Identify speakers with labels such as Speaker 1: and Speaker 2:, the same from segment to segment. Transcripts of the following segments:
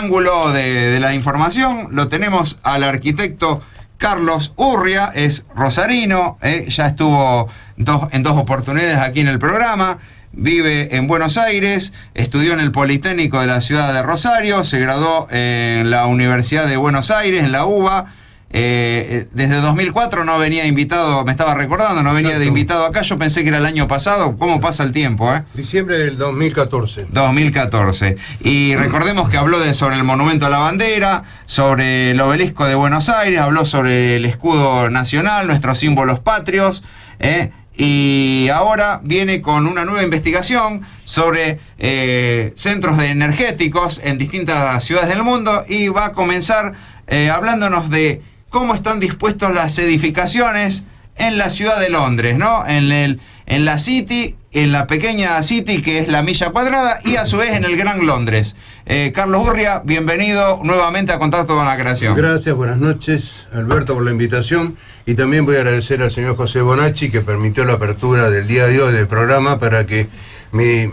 Speaker 1: ángulo de la información lo tenemos al arquitecto Carlos Urria, es rosarino, ya estuvo en dos oportunidades aquí en el programa, vive en Buenos Aires, estudió en el Politécnico de la ciudad de Rosario, se graduó en la Universidad de Buenos Aires, en la UBA. Desde 2004 no venía invitado, me estaba recordando, no venía de invitado acá, yo pensé que era el año pasado. ¿Cómo pasa el tiempo?
Speaker 2: Diciembre del 2014.
Speaker 1: 2014. Y recordemos que habló sobre el monumento a la bandera, sobre el obelisco de Buenos Aires, habló sobre el escudo nacional, nuestros símbolos patrios, y ahora viene con una nueva investigación sobre centros energéticos en distintas ciudades del mundo, y va a comenzar hablándonos de cómo están dispuestos las edificaciones en la ciudad de Londres, ¿no? En la City, en la pequeña City que es la milla cuadrada, y a su vez en el Gran Londres. Carlos Urria, bienvenido nuevamente a Contacto con la Creación.
Speaker 2: Gracias, buenas noches, Alberto, por la invitación, y también voy a agradecer al señor José Bonacci, que permitió la apertura del día de hoy del programa para que mi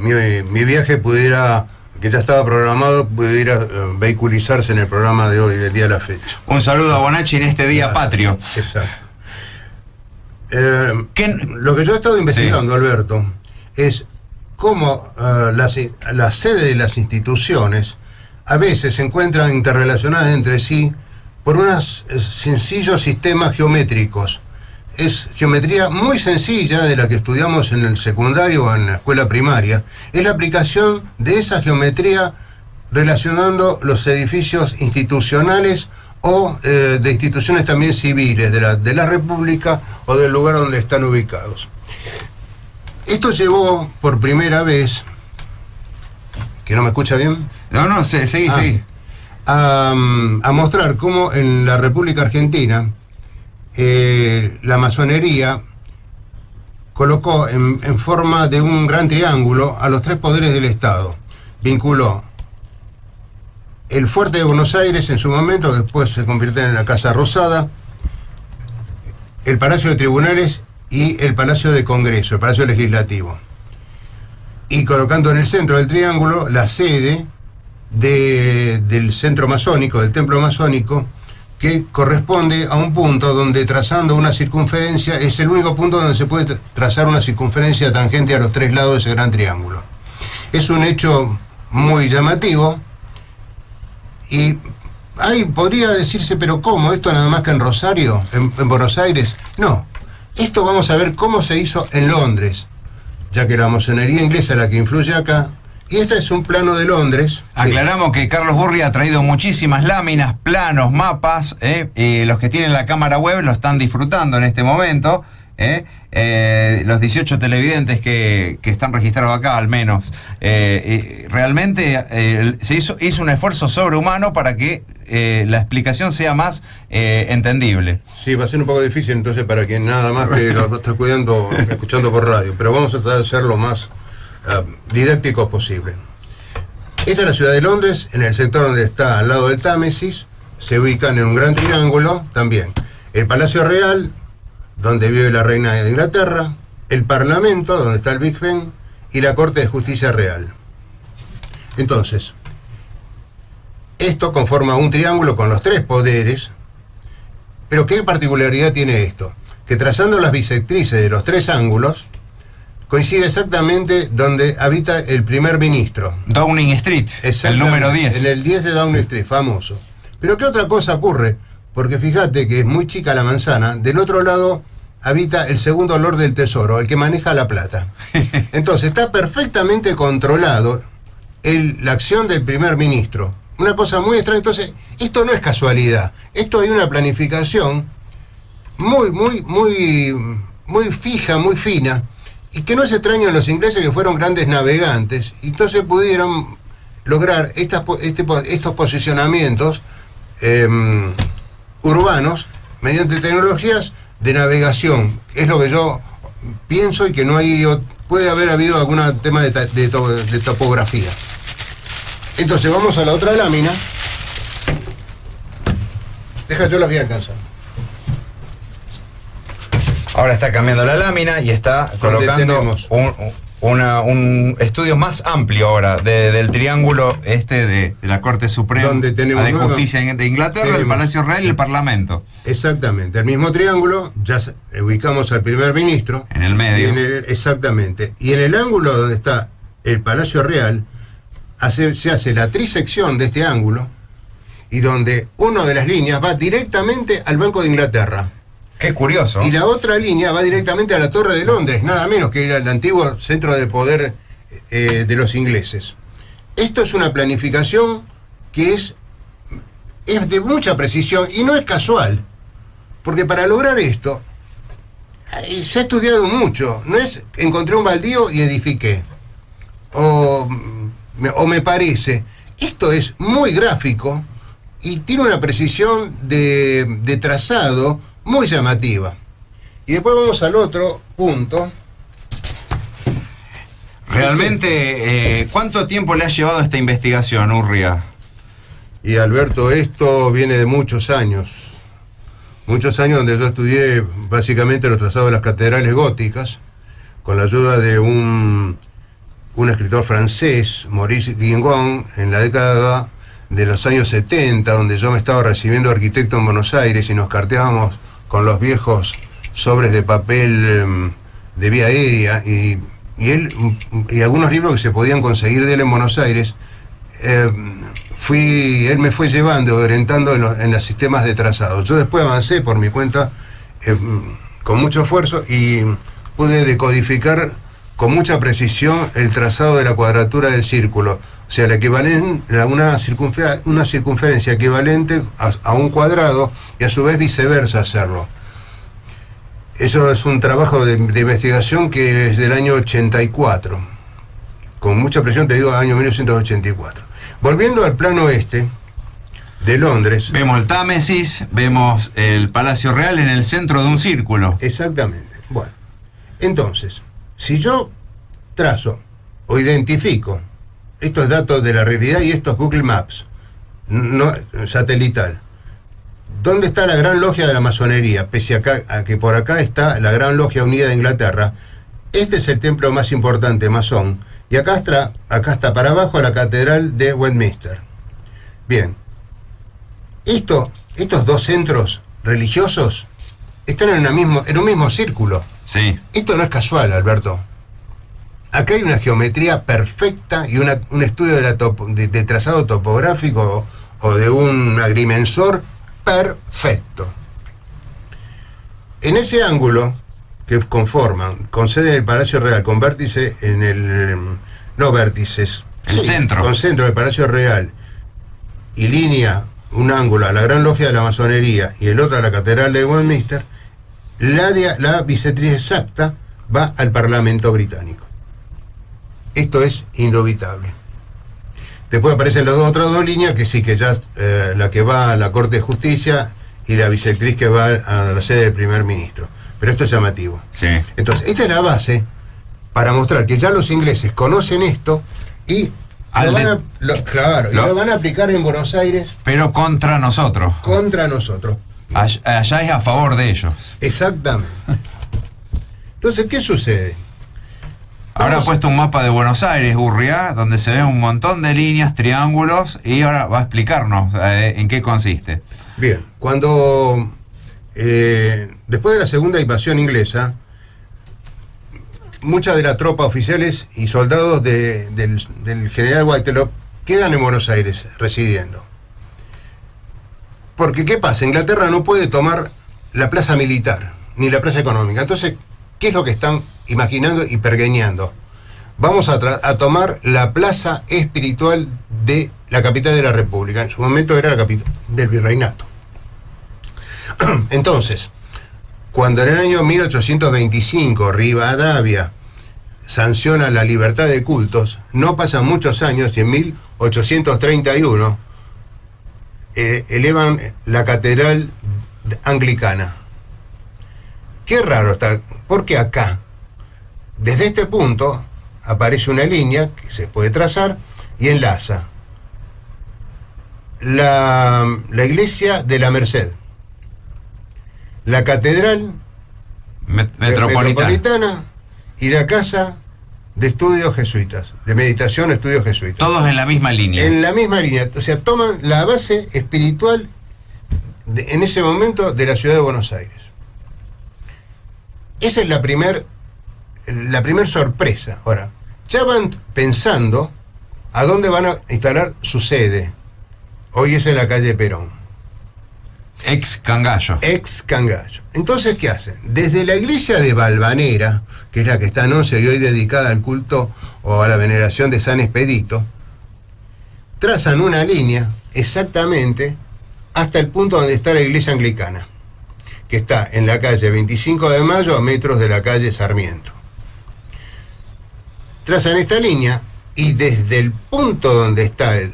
Speaker 2: viaje pudiera, que ya estaba programado, pudiera vehiculizarse en el programa de hoy, del día de la fecha.
Speaker 1: Un saludo a Bonacci en este día patrio.
Speaker 2: Exacto. Lo que yo he estado investigando, Alberto, es cómo la sede de las instituciones a veces se encuentran interrelacionadas entre sí por unos sencillos sistemas geométricos. Es geometría muy sencilla, de la que estudiamos en el secundario o en la escuela primaria. Es la aplicación de esa geometría relacionando los edificios institucionales o de instituciones también civiles de la República o del lugar donde están ubicados. Esto llevó por primera vez, ¿que no me escucha bien?
Speaker 1: No, seguí.
Speaker 2: A mostrar cómo en la República Argentina la masonería colocó en forma de un gran triángulo a los tres poderes del Estado. Vinculó el Fuerte de Buenos Aires en su momento, después se convirtió en la Casa Rosada, el Palacio de Tribunales y el Palacio de Congreso, el Palacio Legislativo. Y colocando en el centro del triángulo la sede del centro masónico, del templo masónico, que corresponde a un punto donde, trazando una circunferencia, es el único punto donde se puede trazar una circunferencia tangente a los tres lados de ese gran triángulo. Es un hecho muy llamativo, y ahí podría decirse, pero ¿cómo? ¿Esto nada más que en Rosario, en Buenos Aires? No, esto vamos a ver cómo se hizo en Londres, ya que la masonería inglesa es la que influye acá. Y este es un plano de Londres.
Speaker 1: Aclaramos que Carlos Urria ha traído muchísimas láminas, planos, mapas. Los que tienen la cámara web lo están disfrutando en este momento. Los 18 televidentes que están registrados acá, al menos. Realmente se hizo un esfuerzo sobrehumano para que la explicación sea más entendible.
Speaker 2: Sí, va a ser un poco difícil entonces para quien nada más que lo está escuchando por radio. Pero vamos a tratar de ser lo más didáctico posible. Esta es la ciudad de Londres, en el sector donde está al lado del Támesis. Se ubican en un gran triángulo también el Palacio Real, donde vive la reina de Inglaterra, el Parlamento, donde está el Big Ben, y la Corte de Justicia Real. Entonces, esto conforma un triángulo con los tres poderes. Pero ¿qué particularidad tiene esto? Que trazando las bisectrices de los tres ángulos, coincide exactamente donde habita el primer ministro.
Speaker 1: Downing Street, el número 10.
Speaker 2: En el 10 de Downing Street, famoso. Pero ¿qué otra cosa ocurre? Porque fíjate que es muy chica la manzana. Del otro lado habita el segundo Lord del Tesoro, el que maneja la plata. Entonces está perfectamente controlado la acción del primer ministro. Una cosa muy extraña. Entonces, esto no es casualidad. Esto hay una planificación muy fija, muy fina, y que no es extraño en los ingleses, que fueron grandes navegantes, y entonces pudieron lograr estos posicionamientos urbanos mediante tecnologías de navegación. Es lo que yo pienso, y que no hay, puede haber habido algún tema de topografía. Entonces vamos a la otra lámina. Yo las voy a alcanzar.
Speaker 1: Ahora está cambiando la lámina y está colocando un estudio más amplio ahora del triángulo de la Corte Suprema de Justicia de Inglaterra, el Palacio Real y el Parlamento.
Speaker 2: Exactamente, el mismo triángulo, ya ubicamos al primer ministro.
Speaker 1: En el medio.
Speaker 2: Exactamente. Y en el ángulo donde está el Palacio Real, se hace la trisección de este ángulo, y donde una de las líneas va directamente al Banco de Inglaterra.
Speaker 1: Qué curioso.
Speaker 2: Y la otra línea va directamente a la Torre de Londres, nada menos que era el antiguo centro de poder de los ingleses. Esto es una planificación que es de mucha precisión y no es casual, porque para lograr esto se ha estudiado mucho. No es encontré un baldío y edifiqué, o me parece. Esto es muy gráfico y tiene una precisión de trazado muy llamativa. Y después vamos al otro punto.
Speaker 1: Realmente, ¿cuánto tiempo le ha llevado esta investigación, Urria?
Speaker 2: Y Alberto, esto viene de muchos años donde yo estudié básicamente los trazados de las catedrales góticas, con la ayuda de un escritor francés, Maurice Guingamp, en la década de los años 70, donde yo me estaba recibiendo de arquitecto en Buenos Aires y nos carteábamos con los viejos sobres de papel de vía aérea y algunos libros que se podían conseguir de él en Buenos Aires. Él me fue llevando, orientando en los sistemas de trazado. Yo después avancé por mi cuenta con mucho esfuerzo y pude decodificar con mucha precisión el trazado de la cuadratura del círculo, o sea, una circunferencia equivalente a un cuadrado, y a su vez viceversa hacerlo. Eso es un trabajo de investigación que es del año 84, con mucha presión, te digo, año 1984. Volviendo al plano de Londres.
Speaker 1: Vemos el Támesis, vemos el Palacio Real en el centro de un círculo.
Speaker 2: Exactamente. Bueno, entonces, si yo trazo o identifico estos datos de la realidad y estos Google Maps, no satelital, ¿dónde está la Gran Logia de la Masonería? Pese a que por acá está la Gran Logia Unida de Inglaterra. Este es el templo más importante masón, y acá está para abajo la Catedral de Westminster. Bien, estos dos centros religiosos están en un mismo círculo.
Speaker 1: Sí.
Speaker 2: Esto no es casual, Alberto. Acá hay una geometría perfecta y un estudio de trazado topográfico o de un agrimensor perfecto. En ese ángulo que conforman, con sede en el Palacio Real, con vértice en
Speaker 1: centro.
Speaker 2: Con centro del Palacio Real y línea, un ángulo a la Gran Logia de la Masonería y el otro a la Catedral de Westminster, la bisectriz exacta va al Parlamento británico. Esto es indubitable. Después aparecen las otras dos líneas, que sí, que ya la que va a la Corte de Justicia y la bisectriz que va a la sede del primer ministro. Pero esto es llamativo.
Speaker 1: Sí.
Speaker 2: Entonces, esta es la base para mostrar que ya los ingleses conocen esto y lo van a aplicar en Buenos Aires.
Speaker 1: Pero contra nosotros.
Speaker 2: Contra nosotros.
Speaker 1: Allá es a favor de ellos.
Speaker 2: Exactamente. Entonces, ¿qué sucede?
Speaker 1: Ahora ha puesto un mapa de Buenos Aires, Urria, donde se ven un montón de líneas, triángulos, y ahora va a explicarnos en qué consiste.
Speaker 2: Bien, cuando después de la segunda invasión inglesa, muchas de las tropas oficiales y soldados del general Whitelocke quedan en Buenos Aires residiendo. Porque, ¿qué pasa? Inglaterra no puede tomar la plaza militar, ni la plaza económica. Entonces, ¿qué es lo que están imaginando y pergeñando? Vamos a tomar la plaza espiritual de la capital de la República. En su momento era la capital del virreinato. Entonces, cuando en el año 1825 Rivadavia sanciona la libertad de cultos, no pasan muchos años y en 1831 elevan la catedral anglicana. Qué raro está, porque acá, desde este punto, aparece una línea que se puede trazar y enlaza la iglesia de la Merced, la catedral Metropolitana y la Casa de Estudios Jesuitas, de Meditación Estudios Jesuitas.
Speaker 1: Todos en la misma línea.
Speaker 2: En la misma línea, o sea, toman la base espiritual en ese momento de la ciudad de Buenos Aires. Esa es la primer sorpresa. Ahora, ya van pensando a dónde van a instalar su sede. Hoy es en la calle Perón.
Speaker 1: Ex Cangallo.
Speaker 2: Ex Cangallo. Entonces, ¿qué hacen? Desde la iglesia de Valvanera, que es la que está en Once y hoy dedicada al culto o a la veneración de San Expedito, trazan una línea exactamente hasta el punto donde está la iglesia anglicana, que está en la calle 25 de Mayo a metros de la calle Sarmiento. Trazan esta línea y desde el punto donde está el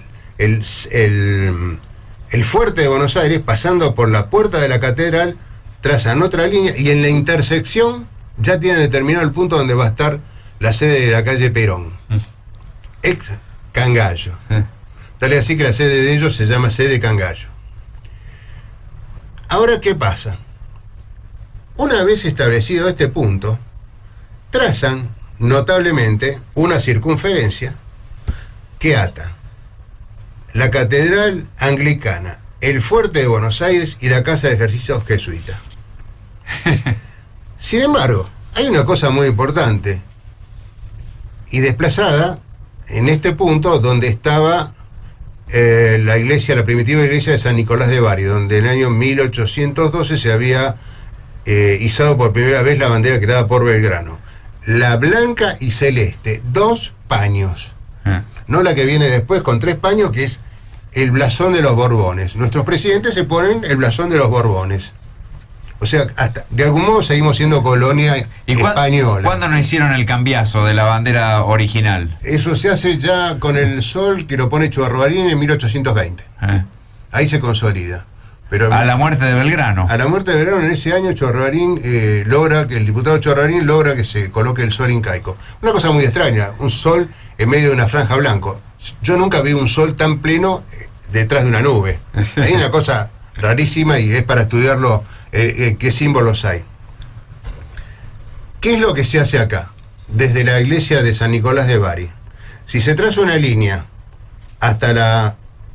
Speaker 2: fuerte de Buenos Aires, pasando por la puerta de la catedral, trazan otra línea y en la intersección ya tienen determinado el punto donde va a estar la sede de la calle Perón. Ex Cangallo. Tal es así que la sede de ellos se llama sede Cangallo. Ahora, ¿qué pasa? Una vez establecido este punto, trazan notablemente una circunferencia que ata la catedral anglicana, el fuerte de Buenos Aires y la casa de ejercicios jesuita. Sin embargo, hay una cosa muy importante y desplazada en este punto donde estaba la iglesia, la primitiva iglesia de San Nicolás de Bari, donde en el año 1812 se había izado por primera vez la bandera creada por Belgrano. La blanca y celeste, 2 paños. No la que viene después con 3 paños, que es el blasón de los Borbones. Nuestros presidentes se ponen el blasón de los Borbones. O sea, hasta, de algún modo seguimos siendo colonia española.
Speaker 1: ¿Cuándo no hicieron el cambiazo de la bandera original?
Speaker 2: Eso se hace ya con el sol que lo pone Echevarría en 1820. Ahí se consolida. Pero
Speaker 1: a la muerte de Belgrano.
Speaker 2: A la muerte de Belgrano, en ese año, logra que el diputado Echevarría logra que se coloque el sol incaico. Una cosa muy extraña, un sol en medio de una franja blanco. Yo nunca vi un sol tan pleno detrás de una nube. Hay una cosa rarísima y es para estudiarlo, qué símbolos hay. ¿Qué es lo que se hace acá? Desde la iglesia de San Nicolás de Bari. Si se traza una línea hasta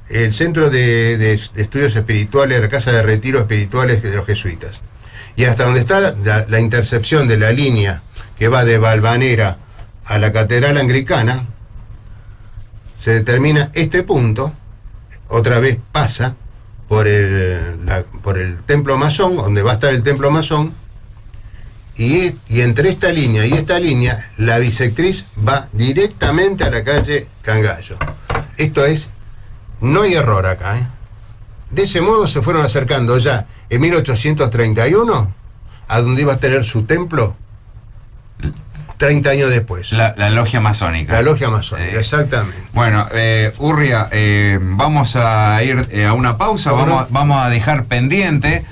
Speaker 2: el centro de estudios espirituales, la casa de retiro espirituales de los jesuitas, y hasta donde está la intercepción de la línea que va de Valvanera a la catedral anglicana, se determina este punto, otra vez pasa por el templo masón, donde va a estar el templo masón, y entre esta línea y esta línea, la bisectriz va directamente a la calle Cangallo. Esto es, no hay error acá, ¿eh? De ese modo se fueron acercando ya en 1831 a donde iba a tener su templo 30 años después.
Speaker 1: La logia masónica.
Speaker 2: La logia masónica, exactamente.
Speaker 1: Bueno, Urria, vamos a ir a una pausa, vamos a dejar pendiente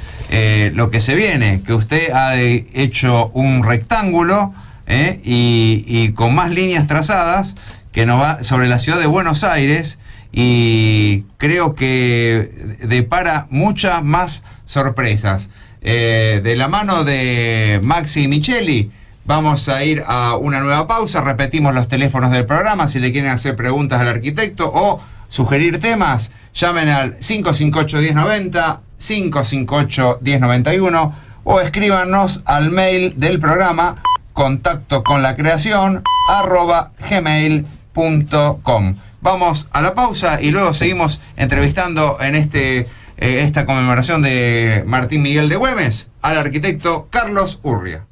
Speaker 1: lo que se viene, que usted ha hecho un rectángulo y con más líneas trazadas que nos va sobre la ciudad de Buenos Aires, y creo que depara muchas más sorpresas. De la mano de Maxi Micheli, vamos a ir a una nueva pausa. Repetimos los teléfonos del programa. Si le quieren hacer preguntas al arquitecto o sugerir temas, llamen al 558-1090, 558-1091 o escríbanos al mail del programa contactoconlacreacion@gmail.com. Vamos a la pausa y luego seguimos entrevistando en esta conmemoración de Martín Miguel de Güemes al arquitecto Carlos Urria.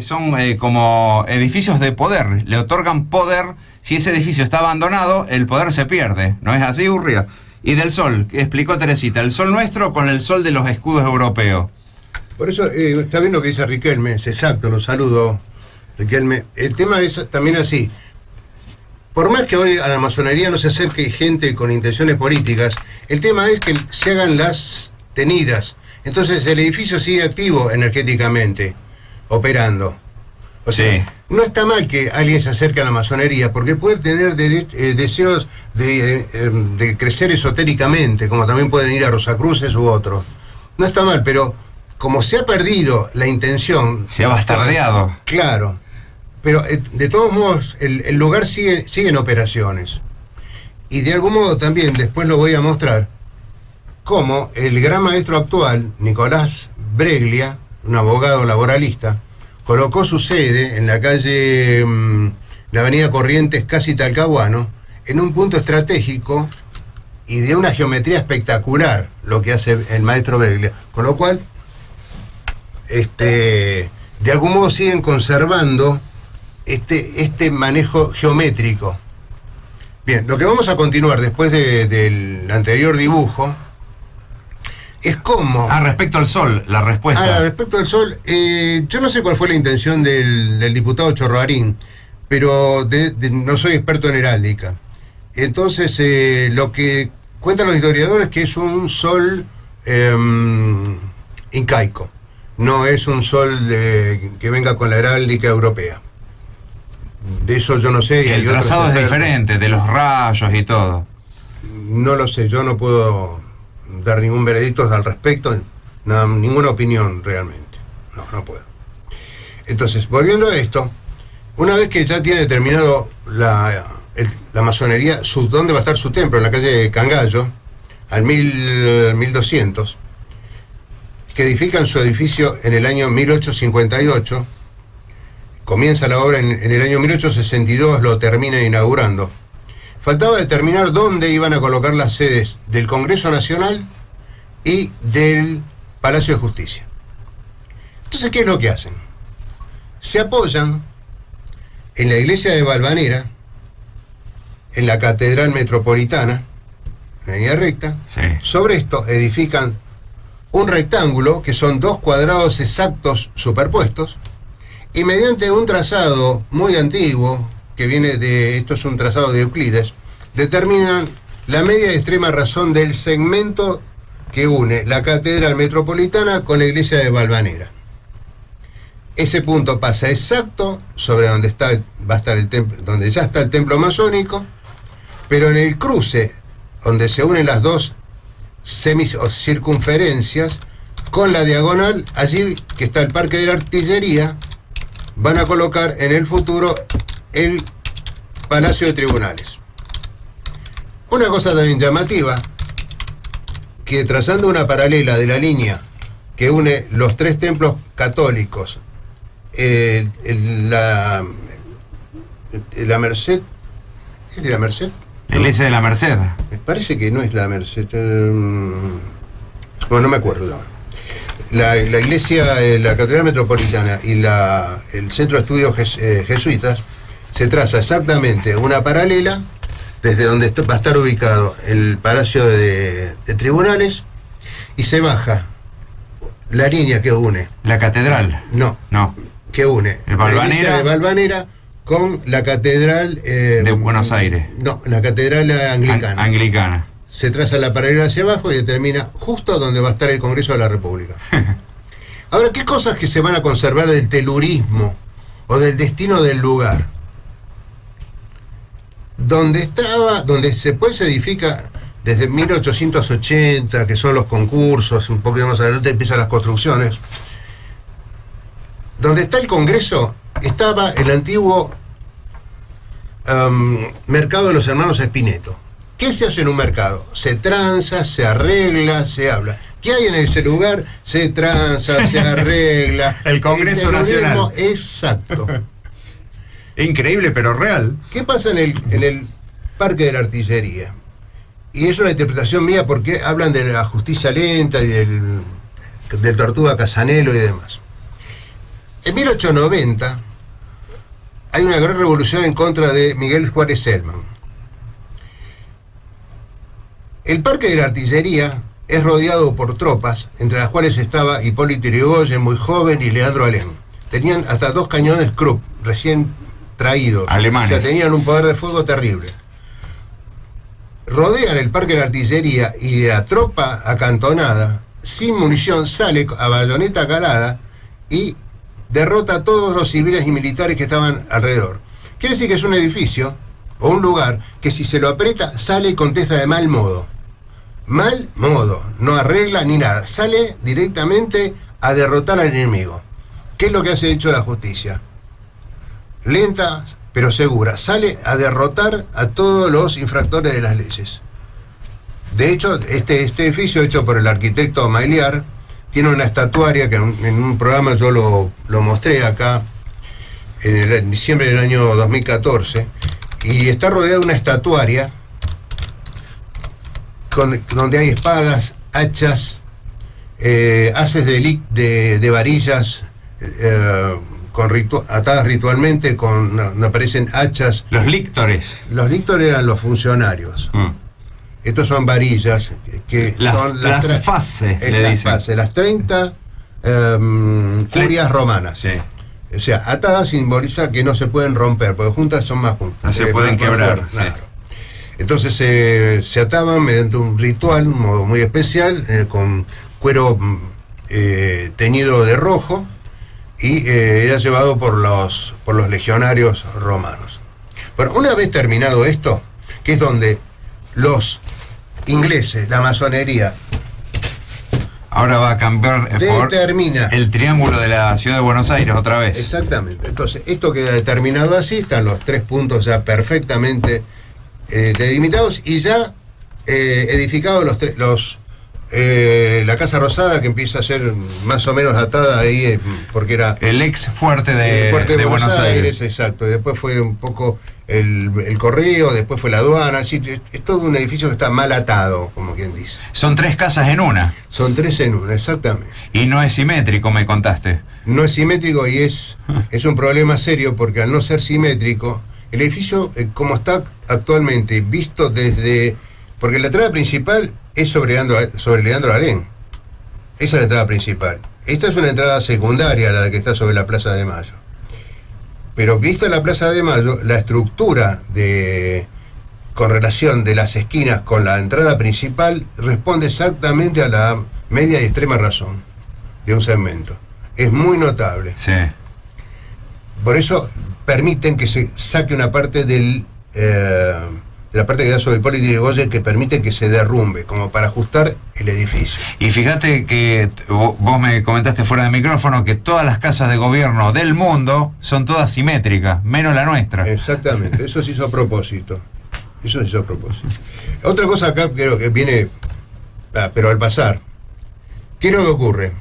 Speaker 1: Son como edificios de poder, le otorgan poder. Si ese edificio está abandonado, el poder se pierde, ¿no es así, Urria? Y del sol, que explicó Teresita, el sol nuestro con el sol de los escudos europeos.
Speaker 2: Por eso, está bien lo que dice Riquelme, es exacto, lo saludo, Riquelme. El tema es también así. Por más que hoy a la masonería no se acerque gente con intenciones políticas, el tema es que se hagan las tenidas. Entonces el edificio sigue activo energéticamente, operando. O sea, sí, no está mal que alguien se acerque a la masonería, porque puede tener deseos de crecer esotéricamente, como también pueden ir a Rosacruces u otros. No está mal, pero como se ha perdido la intención...
Speaker 1: Se ha bastardeado.
Speaker 2: Claro, pero de todos modos el lugar sigue en operaciones. Y de algún modo también, después lo voy a mostrar, cómo el gran maestro actual, Nicolás Breglia, un abogado laboralista, colocó su sede en la calle, la avenida Corrientes, casi Talcahuano, en un punto estratégico y de una geometría espectacular, lo que hace el maestro Breglia. Con lo cual, de algún modo siguen conservando este manejo geométrico. Bien, lo que vamos a continuar después del anterior dibujo es cómo...
Speaker 1: respecto al sol, la respuesta.
Speaker 2: Respecto al sol, yo no sé cuál fue la intención del diputado Chorroarín, pero no soy experto en heráldica. Entonces, lo que cuentan los historiadores es que es un sol incaico, no es un sol que venga con la heráldica europea. De eso yo no sé.
Speaker 1: Y el trazado es diferente, de los rayos y todo.
Speaker 2: No lo sé, yo no puedo dar ningún veredicto al respecto, ninguna opinión realmente. No puedo. Entonces, volviendo a esto, una vez que ya tiene determinado la masonería, dónde va a estar su templo, en la calle Cangallo, al 1200, que edifican su edificio en el año 1858, comienza la obra en el año 1862, lo termina inaugurando. Faltaba determinar dónde iban a colocar las sedes del Congreso Nacional y del Palacio de Justicia. Entonces, ¿qué es lo que hacen? Se apoyan en la iglesia de Valvanera, en la Catedral Metropolitana, en línea recta.
Speaker 1: Sí.
Speaker 2: Sobre esto edifican un rectángulo, que son 2 cuadrados exactos superpuestos, y mediante un trazado muy antiguo, que viene esto es un trazado de Euclides, determinan la media y extrema razón del segmento que une la Catedral Metropolitana con la iglesia de Valvanera. Ese punto pasa exacto sobre donde va a estar el templo, donde ya está el templo masónico, pero en el cruce, donde se unen las dos o circunferencias, con la diagonal, allí que está el Parque de la Artillería, van a colocar en el futuro el Palacio de Tribunales. Una cosa también llamativa, que trazando una paralela de la línea que une los 3 templos católicos, la Merced, ¿es de la Merced?
Speaker 1: La iglesia de la Merced.
Speaker 2: Me parece que no es la Merced. Bueno, no me acuerdo ahora. La iglesia, la Catedral Metropolitana y el Centro de Estudios Jesuitas, se traza exactamente una paralela desde donde va a estar ubicado el Palacio de Tribunales, y se baja la línea que une.
Speaker 1: ¿La catedral?
Speaker 2: No. Que une
Speaker 1: el
Speaker 2: la iglesia de Valvanera con la Catedral...
Speaker 1: de Buenos Aires.
Speaker 2: No, la Catedral Anglicana.
Speaker 1: Anglicana.
Speaker 2: Se traza la paralela hacia abajo y determina justo donde va a estar el Congreso de la República. Ahora, ¿qué cosas que se van a conservar del telurismo o del destino del lugar? Donde se edifica desde 1880, que son los concursos, un poquito más adelante empiezan las construcciones. Donde está el Congreso estaba el antiguo mercado de los hermanos Espineto. ¿Qué se hace en un mercado? Se tranza, se arregla, se habla. ¿Qué hay en ese lugar? Se tranza, se arregla.
Speaker 1: El Congreso Nacional.
Speaker 2: Exacto.
Speaker 1: Increíble, pero real.
Speaker 2: ¿Qué pasa en el Parque de la Artillería? Y es una interpretación mía, porque hablan de la justicia lenta y del Tortuga Casanelo y demás. En 1890 hay una gran revolución en contra de Miguel Juárez Selman. El Parque de la Artillería es rodeado por tropas, entre las cuales estaba Hipólito Yrigoyen, muy joven, y Leandro Alem. Tenían hasta 2 cañones Krupp, recién traídos.
Speaker 1: Alemanes.
Speaker 2: O sea, tenían un poder de fuego terrible. Rodean el Parque de la Artillería y la tropa acantonada, sin munición, sale a bayoneta calada y derrota a todos los civiles y militares que estaban alrededor. Quiere decir que es un edificio o un lugar que, si se lo aprieta, sale y contesta de mal modo. Mal modo, no arregla ni nada, sale directamente a derrotar al enemigo. ¿Qué es lo que hace hecho la justicia? Lenta pero segura, sale a derrotar a todos los infractores de las leyes. De hecho, este edificio hecho por el arquitecto Maillard tiene una estatuaria que en un programa yo lo mostré acá en diciembre del año 2014, y está rodeado de una estatuaria donde hay espadas, hachas, haces de varillas atadas ritualmente, donde aparecen hachas.
Speaker 1: Los líctores.
Speaker 2: Los líctores eran los funcionarios. Estos son varillas que son
Speaker 1: las fases, le dicen.
Speaker 2: Las 30 curias romanas.
Speaker 1: Sí.
Speaker 2: O sea, atadas simboliza que no se pueden romper, porque juntas son más juntas.
Speaker 1: No se pueden quebrar. Sí.
Speaker 2: Claro. Entonces se ataban mediante un ritual, un modo muy especial, con cuero teñido de rojo, y era llevado por los legionarios romanos. Bueno, una vez terminado esto, que es donde los ingleses, la masonería,
Speaker 1: ahora va a cambiar
Speaker 2: determina
Speaker 1: el triángulo de la ciudad de Buenos Aires otra vez.
Speaker 2: Exactamente. Entonces, esto queda determinado así, están los 3 puntos ya perfectamente delimitados, y ya edificados la Casa Rosada, que empieza a ser más o menos atada ahí, porque era
Speaker 1: el ex fuerte de Buenos Aires.
Speaker 2: Exacto. Y después fue un poco el correo, después fue la aduana. Así, es todo un edificio que está mal atado, como quien dice.
Speaker 1: Son 3 casas en una.
Speaker 2: Son 3 en una, exactamente.
Speaker 1: Y no es simétrico, me contaste.
Speaker 2: No es simétrico, y es un problema serio, porque al no ser simétrico, el edificio, como está actualmente, visto desde... Porque la entrada principal es sobre Leandro Alem. Esa es la entrada principal. Esta es una entrada secundaria, la que está sobre la Plaza de Mayo. Pero vista la Plaza de Mayo, la estructura con relación de las esquinas con la entrada principal responde exactamente a la media y extrema razón de un segmento. Es muy notable.
Speaker 1: Sí.
Speaker 2: Por eso permiten que se saque una parte de la parte que da sobre Hipólito Yrigoyen, que permite que se derrumbe, como para ajustar el edificio.
Speaker 1: Y fíjate que vos me comentaste fuera de micrófono que todas las casas de gobierno del mundo son todas simétricas, menos la nuestra.
Speaker 2: Exactamente, eso se hizo a propósito. Otra cosa acá creo que viene, pero al pasar, ¿qué es lo que ocurre?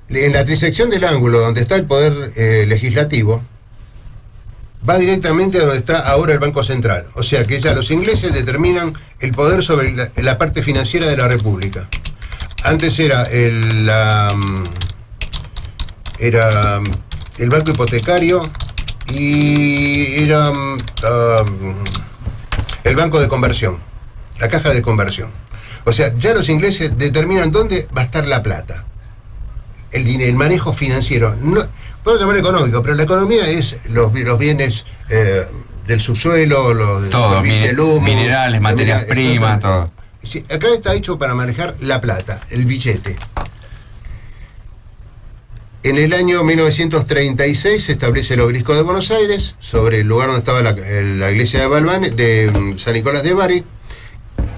Speaker 2: En la trisección del ángulo donde está el poder legislativo, va directamente a donde está ahora el Banco Central. O sea que ya los ingleses determinan el poder sobre la parte financiera de la República. Antes era el banco hipotecario y era el banco de conversión, la caja de conversión. O sea, ya los ingleses determinan dónde va a estar la plata. El dinero, el manejo financiero. No, podemos llamar económico, pero la economía es los bienes del subsuelo,
Speaker 1: todo, minerales, materias primas, todo.
Speaker 2: Sí, acá está hecho para manejar la plata, el billete. En el año 1936 se establece el Obelisco de Buenos Aires, sobre el lugar donde estaba la iglesia de Balbán, de San Nicolás de Bari.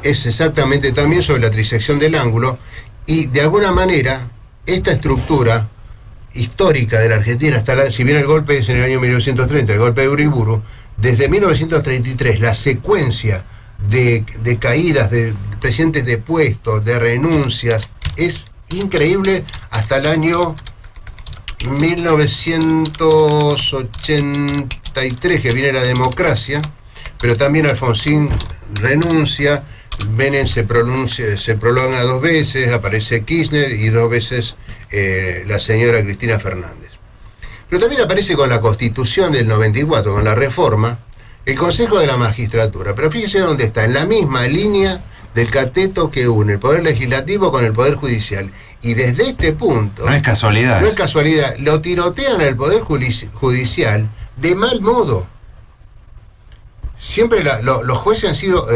Speaker 2: Es exactamente también sobre la trisección del ángulo, y de alguna manera esta estructura histórica de la Argentina, si bien el golpe es en el año 1930, el golpe de Uriburu, desde 1933 la secuencia de caídas, de presidentes de puestos, de renuncias, es increíble hasta el año 1983, que viene la democracia, pero también Alfonsín renuncia, Menem se prolonga 2 veces, aparece Kirchner y 2 veces la señora Cristina Fernández. Pero también aparece con la Constitución del 94, con la reforma, el Consejo de la Magistratura. Pero fíjese dónde está, en la misma línea del cateto que une el Poder Legislativo con el Poder Judicial. Y desde este punto...
Speaker 1: No es casualidad.
Speaker 2: No es casualidad. Lo tirotean al Poder Judicial de mal modo. Siempre los jueces han sido...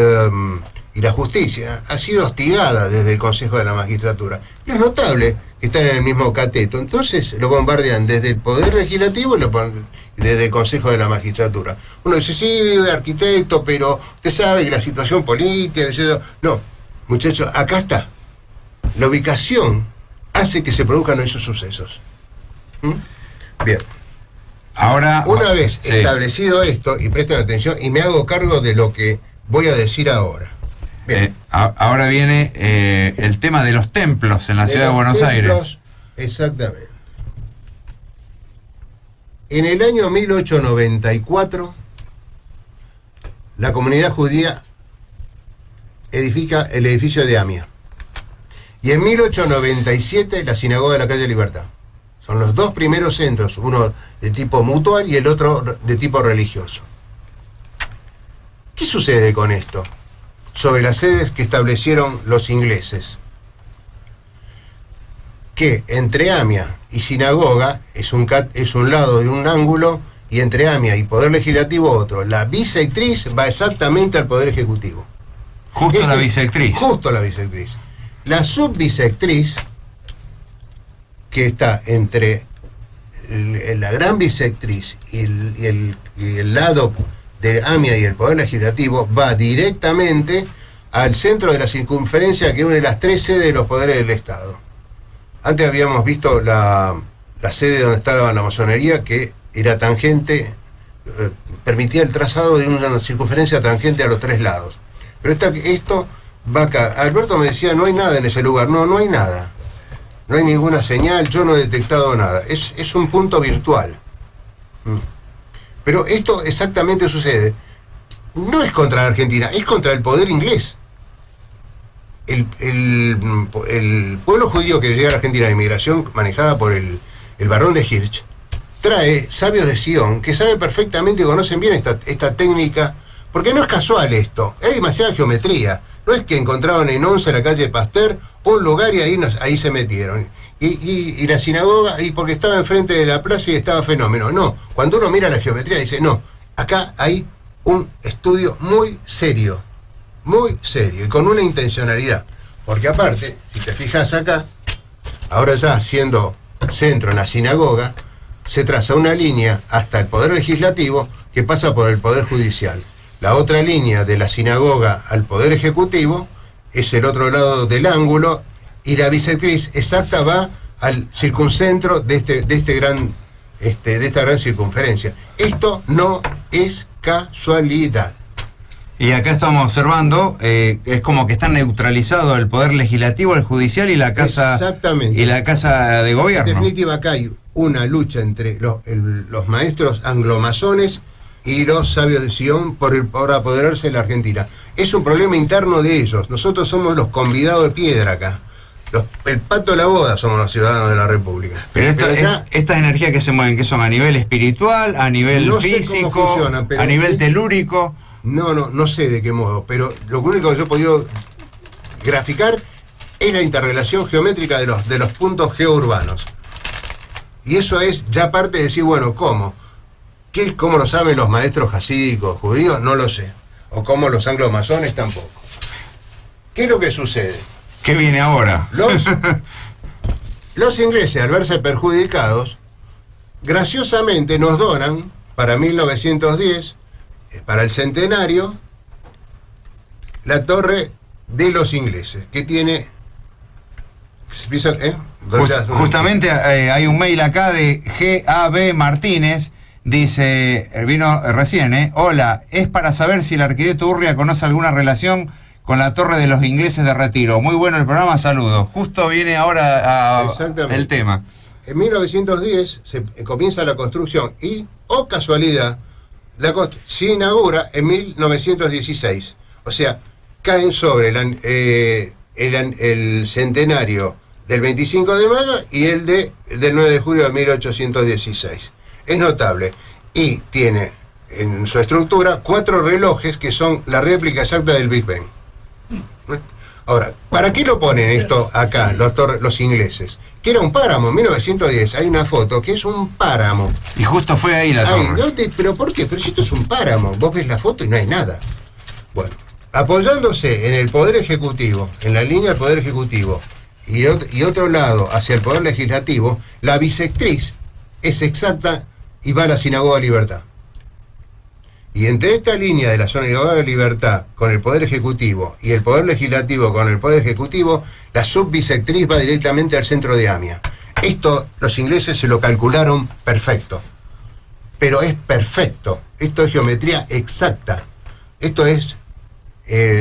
Speaker 2: y la justicia ha sido hostigada desde el Consejo de la Magistratura. Pero es notable que están en el mismo cateto. Entonces lo bombardean desde el Poder Legislativo y desde el Consejo de la Magistratura. Uno dice, sí, arquitecto, pero usted sabe que la situación política... No, muchachos, acá está. La ubicación hace que se produzcan esos sucesos. Bien.
Speaker 1: Ahora,
Speaker 2: una vez establecido esto, y presten atención, y me hago cargo de lo que voy a decir ahora.
Speaker 1: Ahora viene el tema de los templos en la ciudad de Buenos Aires.
Speaker 2: Exactamente. En el año 1894, la comunidad judía edifica el edificio de Amia. Y en 1897, la sinagoga de la calle Libertad. Son los dos primeros centros, uno de tipo mutual y el otro de tipo religioso. ¿Qué sucede con esto? Sobre las sedes que establecieron los ingleses. Que entre Amia y sinagoga es un lado de un ángulo, y entre Amia y Poder Legislativo otro. La bisectriz va exactamente al Poder Ejecutivo.
Speaker 1: Justo la bisectriz.
Speaker 2: Justo la bisectriz. La subbisectriz, que está entre la gran bisectriz y el lado de Amia y el Poder Legislativo, va directamente al centro de la circunferencia que une las tres sedes de los poderes del Estado. Antes habíamos visto la sede donde estaba la masonería, que era tangente, permitía el trazado de una circunferencia tangente a los tres lados. Pero esto va acá. Alberto me decía, no hay nada en ese lugar. No hay nada. No hay ninguna señal, yo no he detectado nada. Es un punto virtual. Pero esto exactamente sucede. No es contra la Argentina, es contra el poder inglés. El pueblo judío que llega a la Argentina, la inmigración manejada por el barón de Hirsch, trae sabios de Sion que saben perfectamente y conocen bien esta técnica, porque no es casual esto, hay demasiada geometría. No es que encontraron en Once, en la calle Pasteur, un lugar y ahí se metieron. Y la sinagoga, y porque estaba enfrente de la plaza y estaba fenómeno. No, cuando uno mira la geometría dice, no, acá hay un estudio muy serio, y con una intencionalidad. Porque aparte, si te fijas acá, ahora ya siendo centro en la sinagoga, se traza una línea hasta el Poder Legislativo que pasa por el Poder Judicial. La otra línea de la sinagoga al Poder Ejecutivo es el otro lado del ángulo, y la bisectriz exacta va al circuncentro de esta gran circunferencia. Esto no es casualidad.
Speaker 1: Y acá estamos observando, es como que están neutralizados el Poder Legislativo, el Judicial y la Casa,
Speaker 2: exactamente,
Speaker 1: y la Casa de Gobierno.
Speaker 2: En definitiva, acá hay una lucha entre los maestros anglomasones y los sabios de Sion por apoderarse de la Argentina. Es un problema interno de ellos. Nosotros somos los convidados de piedra acá. El pato de la boda somos los ciudadanos de la República.
Speaker 1: Pero estas energías que se mueven, ¿qué son? ¿A nivel espiritual? ¿A nivel físico? ¿A nivel telúrico?
Speaker 2: No sé de qué modo, pero lo único que yo he podido graficar es la interrelación geométrica de los puntos geourbanos. Y eso es ya parte de decir, bueno, ¿cómo? ¿Cómo lo saben los maestros hasídicos judíos? No lo sé. O cómo los anglomasones tampoco. ¿Qué es lo que sucede?
Speaker 1: ¿Qué viene ahora?
Speaker 2: Los ingleses, al verse perjudicados, graciosamente nos donan para 1910, para el centenario, la torre de los ingleses, que tiene...
Speaker 1: Justamente hay un mail acá de G.A.B. Martínez. Dice, vino recién, hola, es para saber si el arquitecto Urria conoce alguna relación con la torre de los ingleses de Retiro. Muy bueno el programa, saludos. Justo viene ahora el tema.
Speaker 2: En 1910 se comienza la construcción y, casualidad, se inaugura en 1916. O sea, caen sobre el centenario del 25 de mayo y el del 9 de julio de 1816. Es notable. Y tiene en su estructura 4 relojes que son la réplica exacta del Big Bang. Ahora, ¿para qué lo ponen esto acá, los ingleses? Que era un páramo, en 1910 hay una foto que es un páramo.
Speaker 1: Y justo fue ahí la torre.
Speaker 2: ¿Pero por qué? Pero si esto es un páramo, vos ves la foto y no hay nada. Bueno, apoyándose en el Poder Ejecutivo, en la línea del Poder Ejecutivo, y otro lado hacia el Poder Legislativo, la bisectriz es exacta y va a la Sinagoga Libertad. Y entre esta línea de la sinagoga de libertad con el Poder Ejecutivo y el Poder Legislativo con el Poder Ejecutivo, la subbisectriz va directamente al centro de AMIA. Esto los ingleses se lo calcularon perfecto. Pero es perfecto. Esto es geometría exacta. Esto es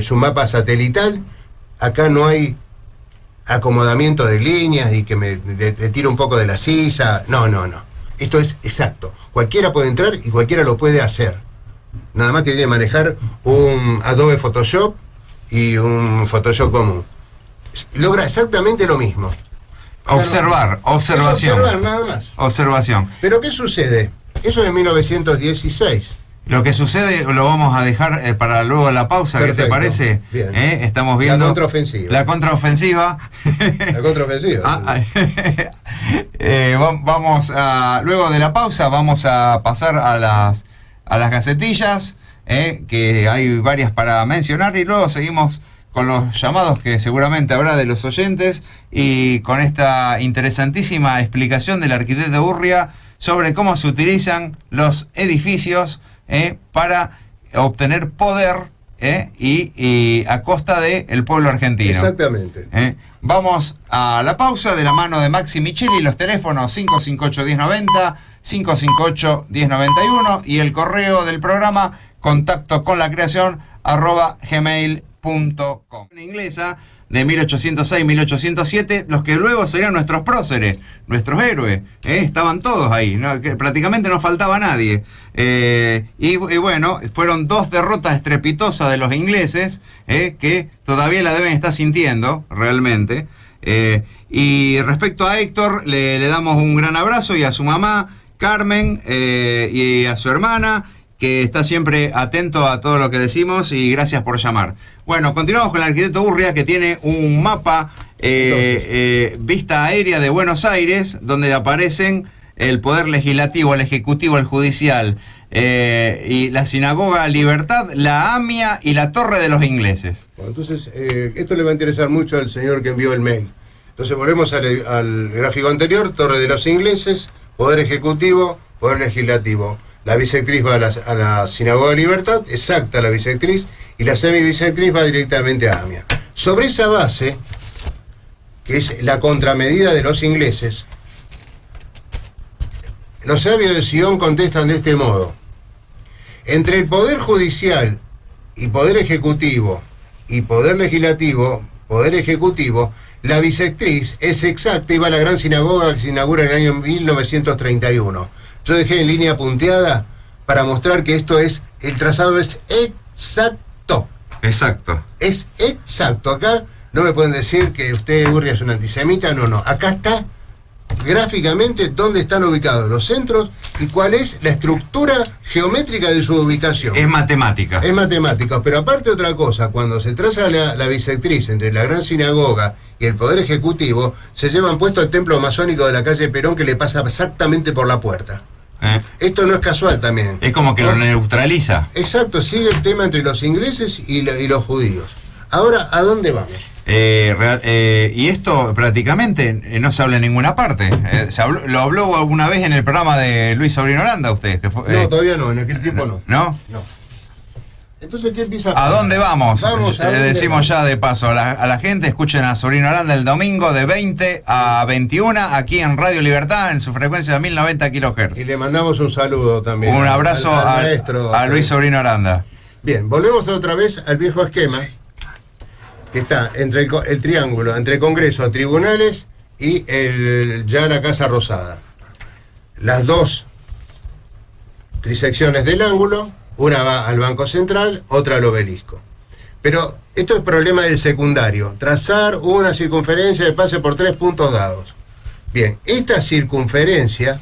Speaker 2: su mapa satelital. Acá no hay acomodamiento de líneas y que le tiro un poco de la sisa. No. Esto es exacto. Cualquiera puede entrar y cualquiera lo puede hacer. Nada más que tiene que manejar un Adobe Photoshop y un Photoshop común. Logra exactamente lo mismo.
Speaker 1: Observación.
Speaker 2: Observar, nada más.
Speaker 1: Observación.
Speaker 2: Pero ¿qué sucede? Eso es de 1916.
Speaker 1: Lo que sucede lo vamos a dejar para luego la pausa.
Speaker 2: Perfecto.
Speaker 1: ¿Qué te parece?
Speaker 2: Bien.
Speaker 1: Estamos viendo
Speaker 2: La contraofensiva.
Speaker 1: La contraofensiva.
Speaker 2: La contraofensiva.
Speaker 1: Vamos a, luego de la pausa vamos a pasar a las gacetillas, que hay varias para mencionar, y luego seguimos con los llamados que seguramente habrá de los oyentes, y con esta interesantísima explicación del arquitecto Urria sobre cómo se utilizan los edificios para obtener poder y a costa del pueblo argentino.
Speaker 2: Exactamente.
Speaker 1: Vamos a la pausa de la mano de Maxi Micheli, los teléfonos 558-1090, 558-1091 y el correo del programa contacto con la creación @gmail.com. En inglesa de 1806-1807, los que luego serían nuestros próceres, nuestros héroes, estaban todos ahí, ¿no? Que prácticamente no faltaba nadie. Y bueno, fueron 2 derrotas estrepitosas de los ingleses, que todavía la deben estar sintiendo, realmente. Y respecto a Héctor, le damos un gran abrazo, y a su mamá, Carmen, y a su hermana, que está siempre atento a todo lo que decimos, y gracias por llamar. Bueno, continuamos con el arquitecto Urria, que tiene un mapa vista aérea de Buenos Aires, donde aparecen el Poder Legislativo, el Ejecutivo, el Judicial, y la Sinagoga Libertad, la AMIA y la Torre de los Ingleses.
Speaker 2: Bueno, entonces, esto le va a interesar mucho al señor que envió el mail. Entonces volvemos al gráfico anterior: Torre de los Ingleses, Poder Ejecutivo, Poder Legislativo. La bisectriz va a la Sinagoga de Libertad, exacta la bisectriz, y la semibisectriz va directamente a AMIA. Sobre esa base, que es la contramedida de los ingleses, los sabios de Sion contestan de este modo: entre el Poder Judicial y Poder Ejecutivo y Poder Legislativo, Poder Ejecutivo, la bisectriz es exacta y va a la gran sinagoga que se inaugura en el año 1931. Yo dejé en línea punteada para mostrar que esto es, el trazado es exacto.
Speaker 1: Exacto.
Speaker 2: Es exacto. Acá no me pueden decir que usted, Urria, es un antisemita. No. Acá está gráficamente dónde están ubicados los centros y cuál es la estructura geométrica de su ubicación.
Speaker 1: Es matemática.
Speaker 2: Es matemática, pero aparte otra cosa, cuando se traza la bisectriz entre la gran sinagoga y el Poder Ejecutivo, se llevan puesto el templo masónico de la calle Perón, que le pasa exactamente por la puerta. Esto no es casual también.
Speaker 1: Es como que lo neutraliza.
Speaker 2: Exacto, sigue el tema entre los ingleses y los judíos. Ahora, ¿a dónde vamos?
Speaker 1: Y esto prácticamente no se habla en ninguna parte. Lo habló alguna vez en el programa de Luis Sobrino Aranda, usted. Que fue,
Speaker 2: no, todavía no, en aquel tiempo no.
Speaker 1: ¿No?
Speaker 2: No. Entonces, ¿qué empieza
Speaker 1: ¿A dónde vamos?
Speaker 2: Le
Speaker 1: decimos ya de paso a la gente: escuchen a Sobrino Aranda el domingo de 20 a 21 aquí en Radio Libertad, en su frecuencia de 1090 kHz.
Speaker 2: Y le mandamos un saludo también.
Speaker 1: Un abrazo al maestro, a Luis Sobrino Aranda.
Speaker 2: Bien, volvemos otra vez al viejo esquema, que está entre el triángulo, entre Congreso, tribunales y ya la Casa Rosada. Las 2 trisecciones del ángulo, una va al Banco Central, otra al Obelisco. Pero esto es problema del secundario: trazar una circunferencia que pase por 3 puntos dados. Bien, esta circunferencia,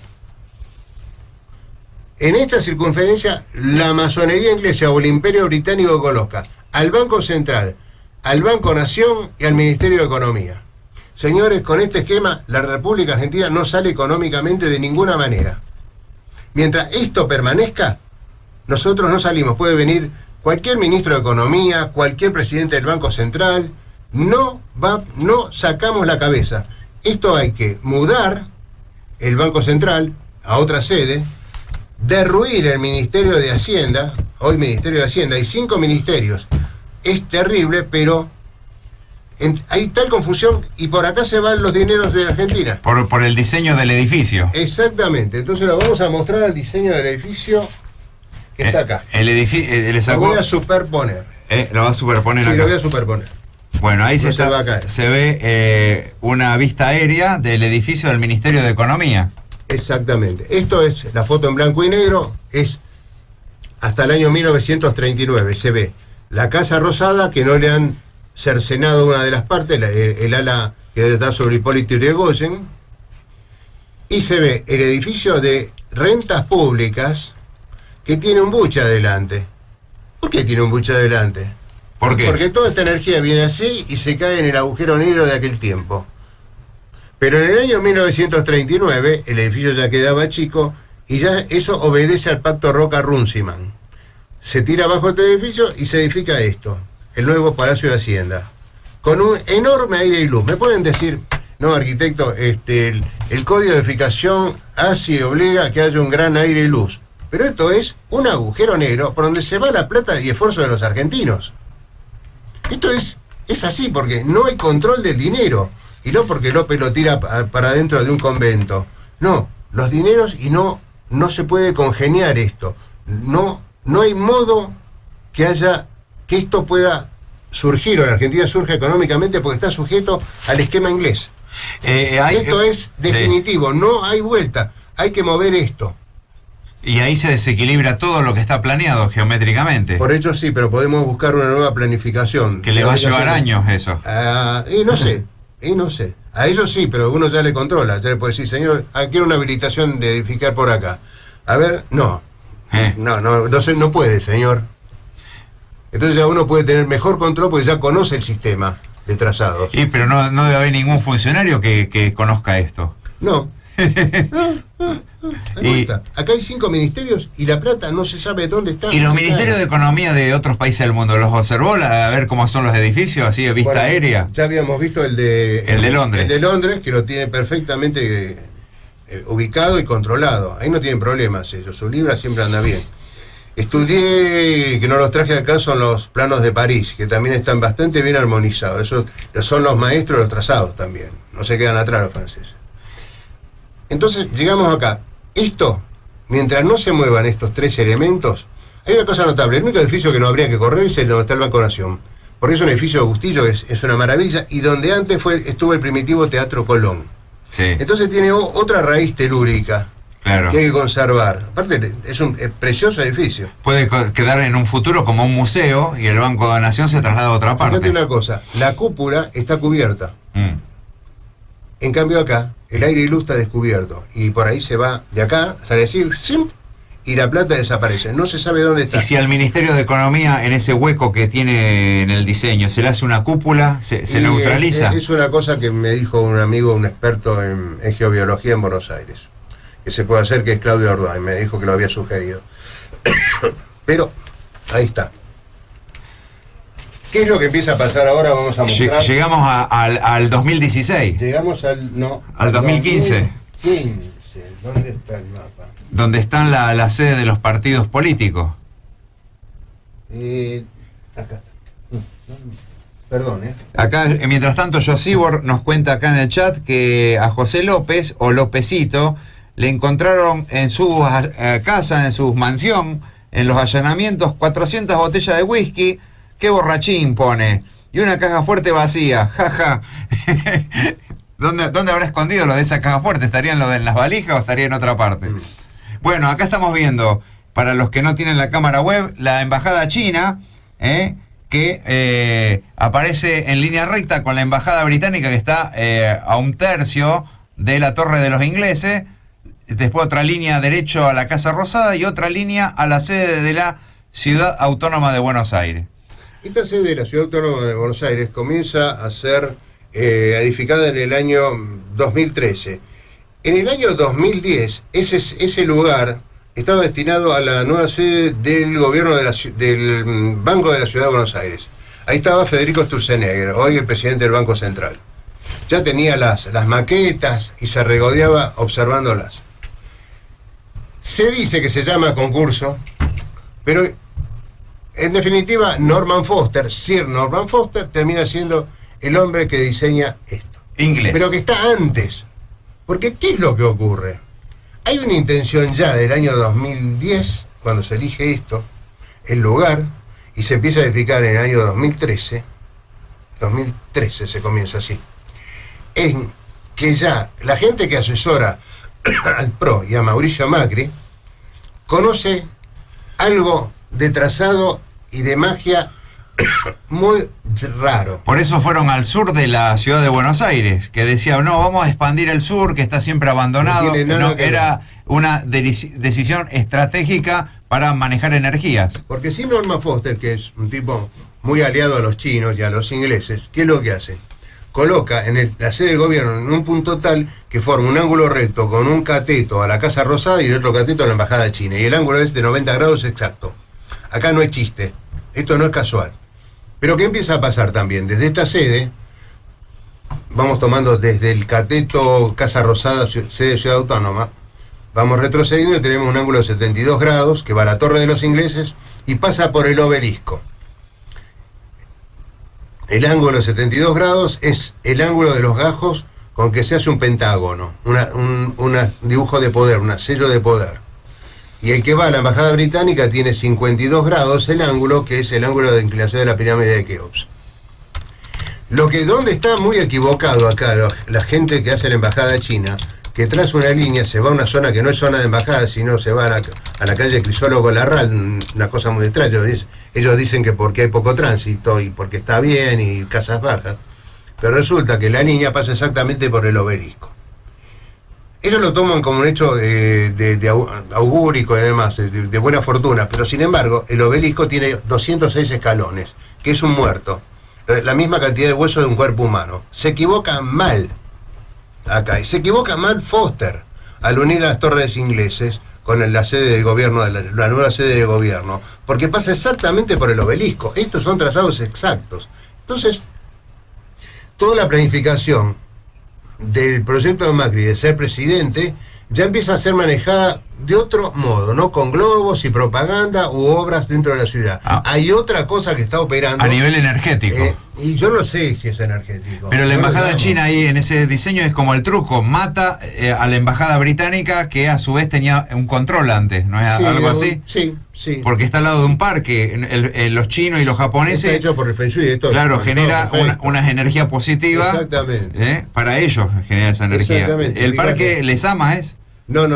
Speaker 2: en esta circunferencia, la masonería inglesa o el Imperio Británico coloca al Banco Central, al Banco Nación y al Ministerio de Economía. Señores, con este esquema la República Argentina no sale económicamente de ninguna manera. Mientras esto permanezca, nosotros no salimos. Puede venir cualquier ministro de Economía, cualquier presidente del Banco Central, no sacamos la cabeza. Esto hay que mudar el Banco Central a otra sede, derruir el Ministerio de Hacienda, hoy Ministerio de Hacienda, hay 5 ministerios. Es terrible, pero hay tal confusión y por acá se van los dineros de Argentina.
Speaker 1: Por el diseño del edificio.
Speaker 2: Exactamente, entonces lo vamos a mostrar el diseño del edificio que está acá.
Speaker 1: El edificio le sacó.
Speaker 2: Lo voy a superponer.
Speaker 1: Lo va a superponer
Speaker 2: Sí,
Speaker 1: acá.
Speaker 2: lo voy a superponer.
Speaker 1: Bueno, ahí
Speaker 2: No se va a caer.
Speaker 1: se ve una vista aérea del edificio del Ministerio de Economía.
Speaker 2: Exactamente. Esto es la foto en blanco y negro, es hasta el año 1939. Se ve la Casa Rosada, que no le han cercenado una de las partes, el ala que está sobre Hipólito Yrigoyen, y se ve el edificio de rentas públicas que tiene un buche adelante. ¿Por qué tiene un buche adelante?
Speaker 1: ¿Por qué?
Speaker 2: Porque toda esta energía viene así y se cae en el agujero negro de aquel tiempo. Pero en el año 1939 el edificio ya quedaba chico y ya eso obedece al pacto Roca-Runciman. Se tira abajo este edificio y se edifica esto, el nuevo Palacio de Hacienda, con un enorme aire y luz. ¿Me pueden decir, no, arquitecto, el código de edificación hace y obliga a que haya un gran aire y luz? Pero esto es un agujero negro por donde se va la plata y esfuerzo de los argentinos. Esto es así porque no hay control del dinero. Y no porque López lo tira para dentro de un convento. No, los dineros y no se puede congeniar esto. No hay modo que esto pueda surgir, o en Argentina surja económicamente porque está sujeto al esquema inglés. Esto es definitivo, sí. No hay vuelta, hay que mover esto.
Speaker 1: Y ahí se desequilibra todo lo que está planeado geométricamente.
Speaker 2: Por ello sí, pero podemos buscar una nueva planificación.
Speaker 1: Que le va a llevar años eso.
Speaker 2: Y no sé. A ellos sí, pero uno ya le controla. Ya le puede decir, señor, quiero una habilitación de edificar por acá. A ver, no. No puede, señor. Entonces ya uno puede tener mejor control porque ya conoce el sistema de trazados.
Speaker 1: Sí, pero no debe haber ningún funcionario que conozca esto.
Speaker 2: No. Acá hay 5 ministerios y la plata no se sabe dónde está.
Speaker 1: ¿Y los ministerios de Economía de otros países del mundo los observó a ver cómo son los edificios, así de vista aérea?
Speaker 2: Ya habíamos visto el de
Speaker 1: Londres.
Speaker 2: El de Londres, que lo tiene perfectamente ubicado y controlado. Ahí no tienen problemas ellos, su libra siempre anda bien. Estudié, que no los traje acá, son los planos de París, que también están bastante bien armonizados. Esos son los maestros de los trazados también. No se quedan atrás los franceses. Entonces llegamos acá. Esto, mientras no se muevan estos 3 elementos, hay una cosa notable. El único edificio que no habría que correr es el donde está el Banco Nación. Porque es un edificio de Bustillo, es una maravilla, y donde antes estuvo el primitivo Teatro Colón.
Speaker 1: Sí.
Speaker 2: Entonces tiene otra raíz telúrica.
Speaker 1: Claro.
Speaker 2: Que hay que conservar. Aparte, es un precioso edificio.
Speaker 1: Puede quedar en un futuro como un museo y el Banco de Nación se traslada a otra parte.
Speaker 2: Fíjate una cosa, la cúpula está cubierta. En cambio acá, el aire y luz está descubierto. Y por ahí se va, de acá, sale así, ¡sim! Y la plata desaparece. No se sabe dónde está.
Speaker 1: Y si al Ministerio de Economía, en ese hueco que tiene en el diseño, se le hace una cúpula, se neutraliza.
Speaker 2: Es una cosa que me dijo un amigo, un experto en geobiología en Buenos Aires. Que se puede hacer, que es Claudio Ordóñez, me dijo que lo había sugerido. Pero, ahí está. ¿Qué es lo que empieza a pasar ahora? Vamos a mostrar.
Speaker 1: Llegamos al 2016.
Speaker 2: Llegamos
Speaker 1: al 2015.
Speaker 2: 2015. ¿Dónde está el mapa?
Speaker 1: Donde están la sede de los partidos políticos.
Speaker 2: Acá está. Perdón,
Speaker 1: Acá, mientras tanto, Josibor nos cuenta acá en el chat que a José López, o Lópezito, le encontraron en su casa, en su mansión, en los allanamientos, 400 botellas de whisky. ¡Qué borrachín! Pone. Y una caja fuerte vacía. Jaja. ¿Dónde habrá escondido lo de esa caja fuerte? ¿Estarían lo de las valijas o estaría en otra parte? Bueno, acá estamos viendo, para los que no tienen la cámara web, la embajada china, que aparece en línea recta con la embajada británica, que está a 1/3 de la Torre de los Ingleses. Después otra línea derecho a la Casa Rosada y otra línea a la sede de la Ciudad Autónoma de Buenos Aires.
Speaker 2: Esta sede de la Ciudad Autónoma de Buenos Aires comienza a ser edificada en el año 2013. En el año 2010, ese lugar estaba destinado a la nueva sede del gobierno del Banco de la Ciudad de Buenos Aires. Ahí estaba Federico Sturzenegger, hoy el presidente del Banco Central. Ya tenía las maquetas y se regodeaba observándolas. Se dice que se llama concurso, pero En definitiva, Norman Foster, Sir Norman Foster, termina siendo el hombre que diseña esto.
Speaker 1: Inglés.
Speaker 2: Pero que está antes. Porque, ¿qué es lo que ocurre? Hay una intención ya del año 2010, cuando se elige esto, el lugar, y se empieza a edificar en el año 2013 se comienza así, en que ya la gente que asesora al PRO y a Mauricio Macri conoce algo de trazado y de magia muy raro.
Speaker 1: Por eso fueron al sur de la ciudad de Buenos Aires, que decían, no, vamos a expandir el sur, que está siempre abandonado.
Speaker 2: No tiene nada que
Speaker 1: era una decisión estratégica para manejar energías.
Speaker 2: Porque si Norman Foster, que es un tipo muy aliado a los chinos y a los ingleses, ¿qué es lo que hace? Coloca en la sede del gobierno en un punto tal que forma un ángulo recto con un cateto a la Casa Rosada y el otro cateto a la Embajada China. Y el ángulo es de 90 grados exacto. Acá no es chiste. Esto no es casual. Pero ¿qué empieza a pasar también? Desde esta sede, vamos tomando desde el cateto Casa Rosada, sede Ciudad Autónoma, vamos retrocediendo y tenemos un ángulo de 72 grados que va a la Torre de los Ingleses y pasa por el Obelisco. El ángulo de 72 grados es el ángulo de los gajos con que se hace un pentágono, un dibujo de poder, un sello de poder. Y el que va a la Embajada Británica tiene 52 grados el ángulo, que es el ángulo de inclinación de la pirámide de Keops. Donde está muy equivocado acá la gente que hace la Embajada China, que traza una línea, se va a una zona que no es zona de embajada, sino se va a la calle Crisólogo Larral, una cosa muy extraña. Ellos dicen que porque hay poco tránsito y porque está bien y casas bajas, pero resulta que la línea pasa exactamente por el Obelisco. Ellos lo toman como un hecho de augúrico y demás, de buena fortuna, pero sin embargo el Obelisco tiene 206 escalones, que es un muerto, la misma cantidad de huesos de un cuerpo humano. Se equivoca mal acá, y se equivoca mal Foster al unir a las torres ingleses con la sede del gobierno, la nueva sede de gobierno, porque pasa exactamente por el Obelisco. Estos son trazados exactos. Entonces, toda la planificación del proyecto de Macri de ser presidente ya empieza a ser manejada de otro modo, no con globos y propaganda u obras dentro de la ciudad. Hay otra cosa que está operando
Speaker 1: a nivel energético.
Speaker 2: Y yo no sé si es energético.
Speaker 1: Pero la embajada china ahí en ese diseño es como el truco, mata a la embajada británica, que a su vez tenía un control antes, ¿no es algo así?
Speaker 2: Sí.
Speaker 1: Porque está al lado de un parque, los chinos y los japoneses.
Speaker 2: Está hecho por el Feng Shui, esto.
Speaker 1: Claro, genera una energía positiva.
Speaker 2: Exactamente.
Speaker 1: Para ellos genera esa energía.
Speaker 2: Exactamente.
Speaker 1: El parque Les Ama es.
Speaker 2: No.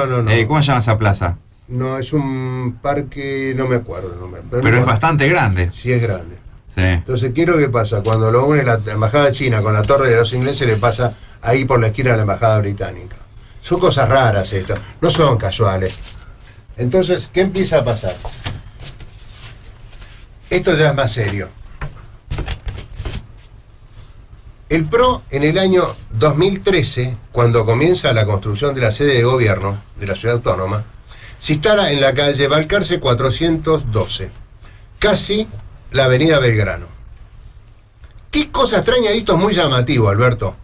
Speaker 1: ¿Cómo se llama esa plaza?
Speaker 2: No, es un parque, no me acuerdo el nombre.
Speaker 1: Pero es bastante grande.
Speaker 2: Sí, es grande.
Speaker 1: Sí.
Speaker 2: Entonces, ¿qué es lo que pasa? Cuando lo une la embajada china con la torre de los ingleses, le pasa ahí por la esquina de la embajada británica. Son cosas raras esto, no son casuales. Entonces, ¿qué empieza a pasar? Esto ya es más serio. El PRO, en el año 2013, cuando comienza la construcción de la sede de gobierno de la ciudad autónoma, se instala en la calle Balcarce 412, casi la avenida Belgrano. ¿Qué cosa extraña? Esto es muy llamativo, Alberto.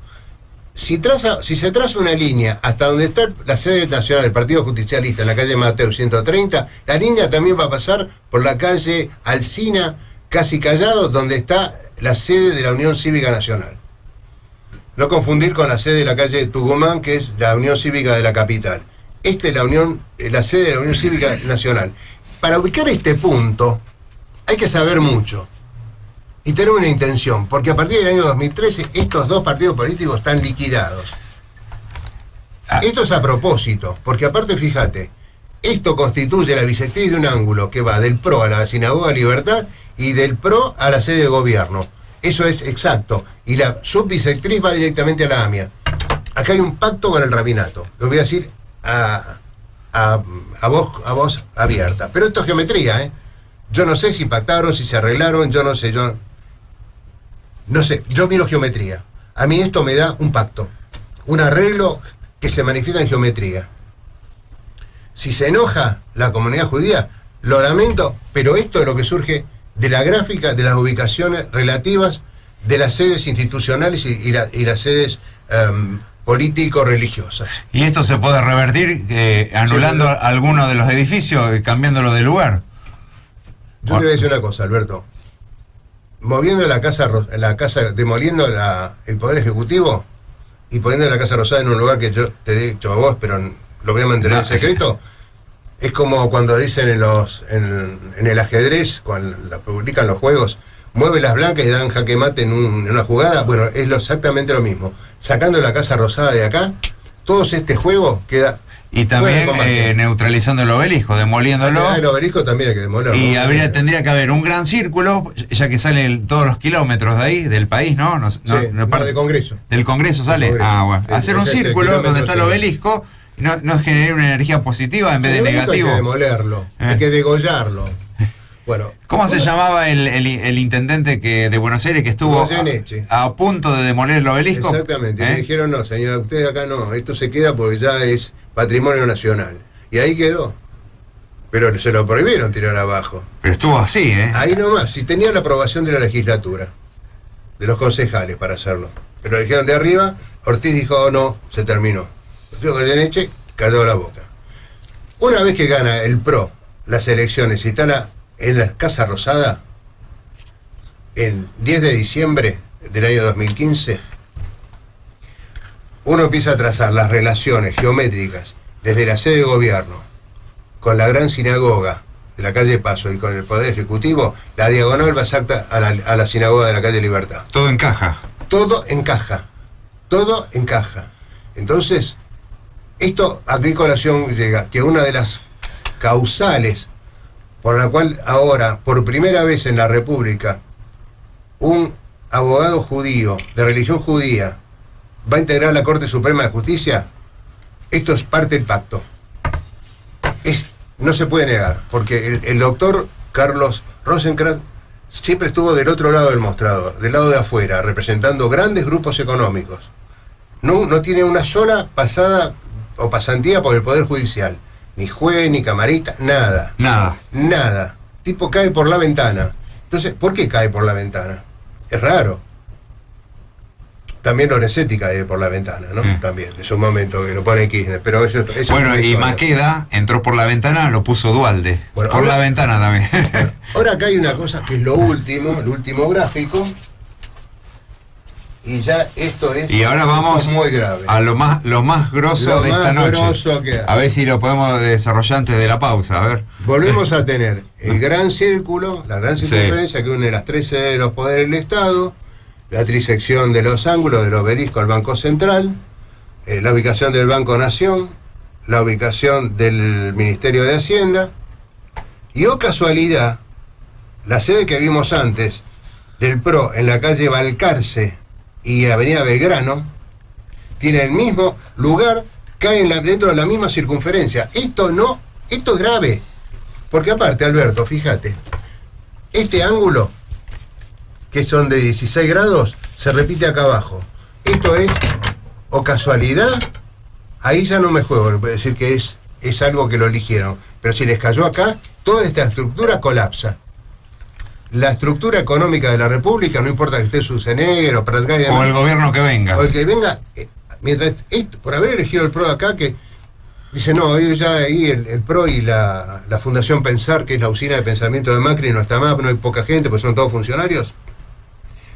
Speaker 2: Si se traza una línea hasta donde está la sede nacional del Partido Justicialista, en la calle Mateo 130, la línea también va a pasar por la calle Alsina, casi Callado, donde está la sede de la Unión Cívica Nacional. No confundir con la sede de la calle Tucumán, que es la Unión Cívica de la capital. Esta es la sede de la Unión Cívica Nacional. Para ubicar este punto hay que saber mucho y tener una intención, porque a partir del año 2013 estos dos partidos políticos están liquidados. Esto es a propósito, porque aparte, fíjate, esto constituye la bisectriz de un ángulo que va del PRO a la Sinagoga Libertad y del PRO a la sede de gobierno. Eso es exacto. Y la subbisectriz va directamente a la AMIA. Acá hay un pacto con el rabinato. Lo voy a decir a voz abierta. Pero esto es geometría, ¿eh? Yo no sé si pactaron, si se arreglaron, yo no sé. Yo miro geometría. A mí esto me da un pacto. Un arreglo que se manifiesta en geometría. Si se enoja la comunidad judía, lo lamento, pero esto es lo que surge de la gráfica de las ubicaciones relativas de las sedes institucionales y las sedes político-religiosas.
Speaker 1: ¿Y esto se puede revertir anulando alguno de los edificios y cambiándolo de lugar?
Speaker 2: Yo te voy a decir una cosa, Alberto. Moviendo demoliendo el Poder Ejecutivo y poniendo la Casa Rosada en un lugar que yo te he dicho a vos, pero lo voy a mantener en secreto, es como cuando dicen en el ajedrez, cuando la publican los juegos, mueve las blancas y dan jaque mate en una jugada. Bueno, es exactamente lo mismo. Sacando la Casa Rosada de acá, todo este juego queda...
Speaker 1: Y también neutralizando el obelisco, demoliéndolo.
Speaker 2: El obelisco también hay que demolerlo.
Speaker 1: Y tendría que haber un gran círculo, ya que salen todos los kilómetros de ahí, del país, ¿no?
Speaker 2: Del Congreso.
Speaker 1: ¿Del Congreso sale? Bueno. Sí, hacer un círculo donde está el obelisco, no generar una energía positiva en vez de negativo.
Speaker 2: Hay que demolerlo, hay que degollarlo. Bueno,
Speaker 1: ¿cómo se llamaba el intendente de Buenos Aires que estuvo a punto de demoler el obelisco?
Speaker 2: Exactamente. Me dijeron, no, señora, usted acá no, esto se queda porque ya es patrimonio nacional. Y ahí quedó. Pero se lo prohibieron tirar abajo.
Speaker 1: Pero estuvo así, ¿eh?
Speaker 2: Ahí nomás, si tenía la aprobación de la legislatura, de los concejales para hacerlo. Pero lo dijeron de arriba, Ortiz dijo, no, se terminó. Goyeneche cayó la boca. Una vez que gana el PRO las elecciones y está en la Casa Rosada, el 10 de diciembre del año 2015, uno empieza a trazar las relaciones geométricas desde la sede de gobierno con la gran sinagoga de la calle Paso y con el Poder Ejecutivo. La diagonal va exacta a la sinagoga de la calle Libertad.
Speaker 1: Todo encaja.
Speaker 2: Todo encaja. Todo encaja. Entonces, esto a qué colación llega, que una de las causales por la cual ahora, por primera vez en la República, un abogado judío, de religión judía, va a integrar la Corte Suprema de Justicia, esto es parte del pacto. No se puede negar, porque el doctor Carlos Rosenkrantz siempre estuvo del otro lado del mostrador, del lado de afuera, representando grandes grupos económicos. No tiene una sola pasada o pasantía por el Poder Judicial. Ni juez, ni camarista, nada. Nada. Tipo cae por la ventana. Entonces, ¿por qué cae por la ventana? Es raro. También Lorenzetti cae por la ventana, ¿no? También, es un momento que lo pone Kirchner. Pero eso
Speaker 1: bueno, y Maqueda entró por la ventana, lo puso Duhalde. Bueno, por la ventana también.
Speaker 2: Bueno, ahora acá hay una cosa que es el último gráfico. Y ya esto es...
Speaker 1: Y ahora vamos
Speaker 2: muy grave.
Speaker 1: A lo más grosso de esta noche. A ver si lo podemos desarrollar antes de la pausa. A ver.
Speaker 2: Volvemos a tener el gran círculo, la gran circunferencia que une las 13 de los poderes del Estado, la trisección de los ángulos del obelisco al Banco Central, la ubicación del Banco Nación, la ubicación del Ministerio de Hacienda, y oh casualidad, la sede que vimos antes del PRO en la calle Balcarce y Avenida Belgrano, tiene el mismo lugar, cae dentro de la misma circunferencia. Esto es grave. Porque aparte, Alberto, fíjate, este ángulo, que son de 16 grados, se repite acá abajo. Esto es, o casualidad, ahí ya no me juego, le puedo decir que es algo que lo eligieron. Pero si les cayó acá, toda esta estructura colapsa. La estructura económica de la República, no importa que esté Schwarzenegger o Prat Guy,
Speaker 1: o el gobierno que venga.
Speaker 2: O el que venga, mientras por haber elegido el PRO acá, que dice, no, ya ahí el PRO y la Fundación Pensar, que es la usina de pensamiento de Macri, no está más, no hay poca gente, pues son todos funcionarios,